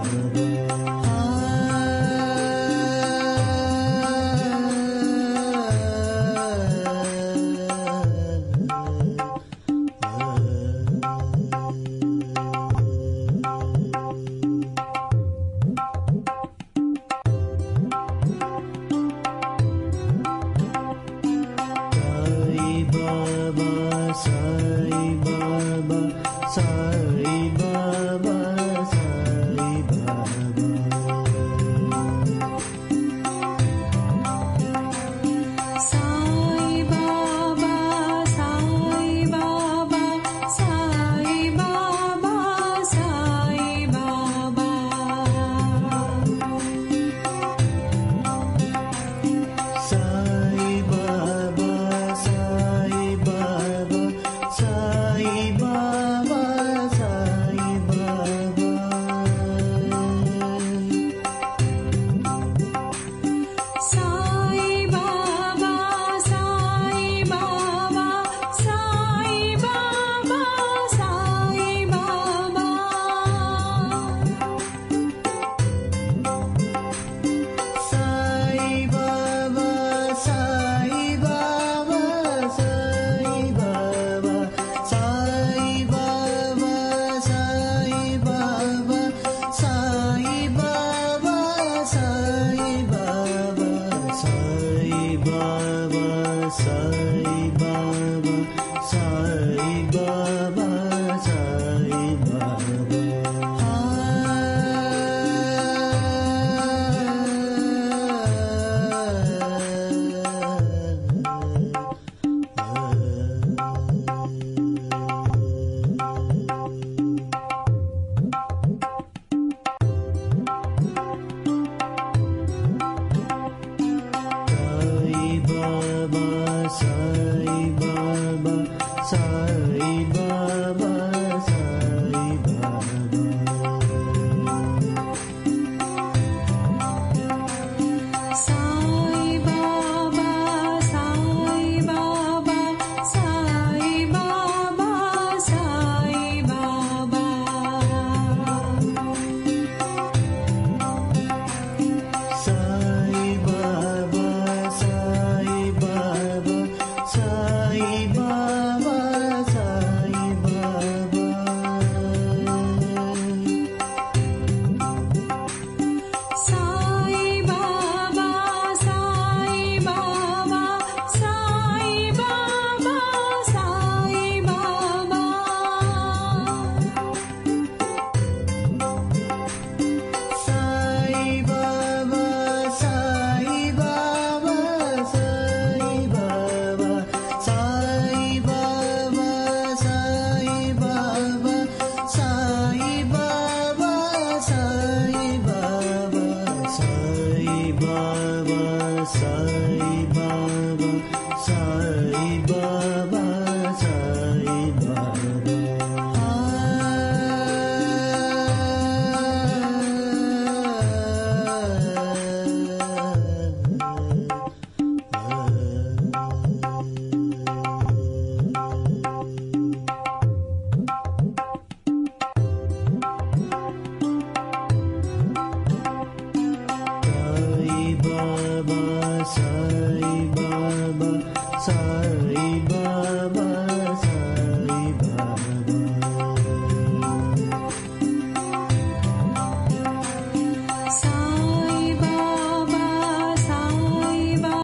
Sai Baba, Sai Baba.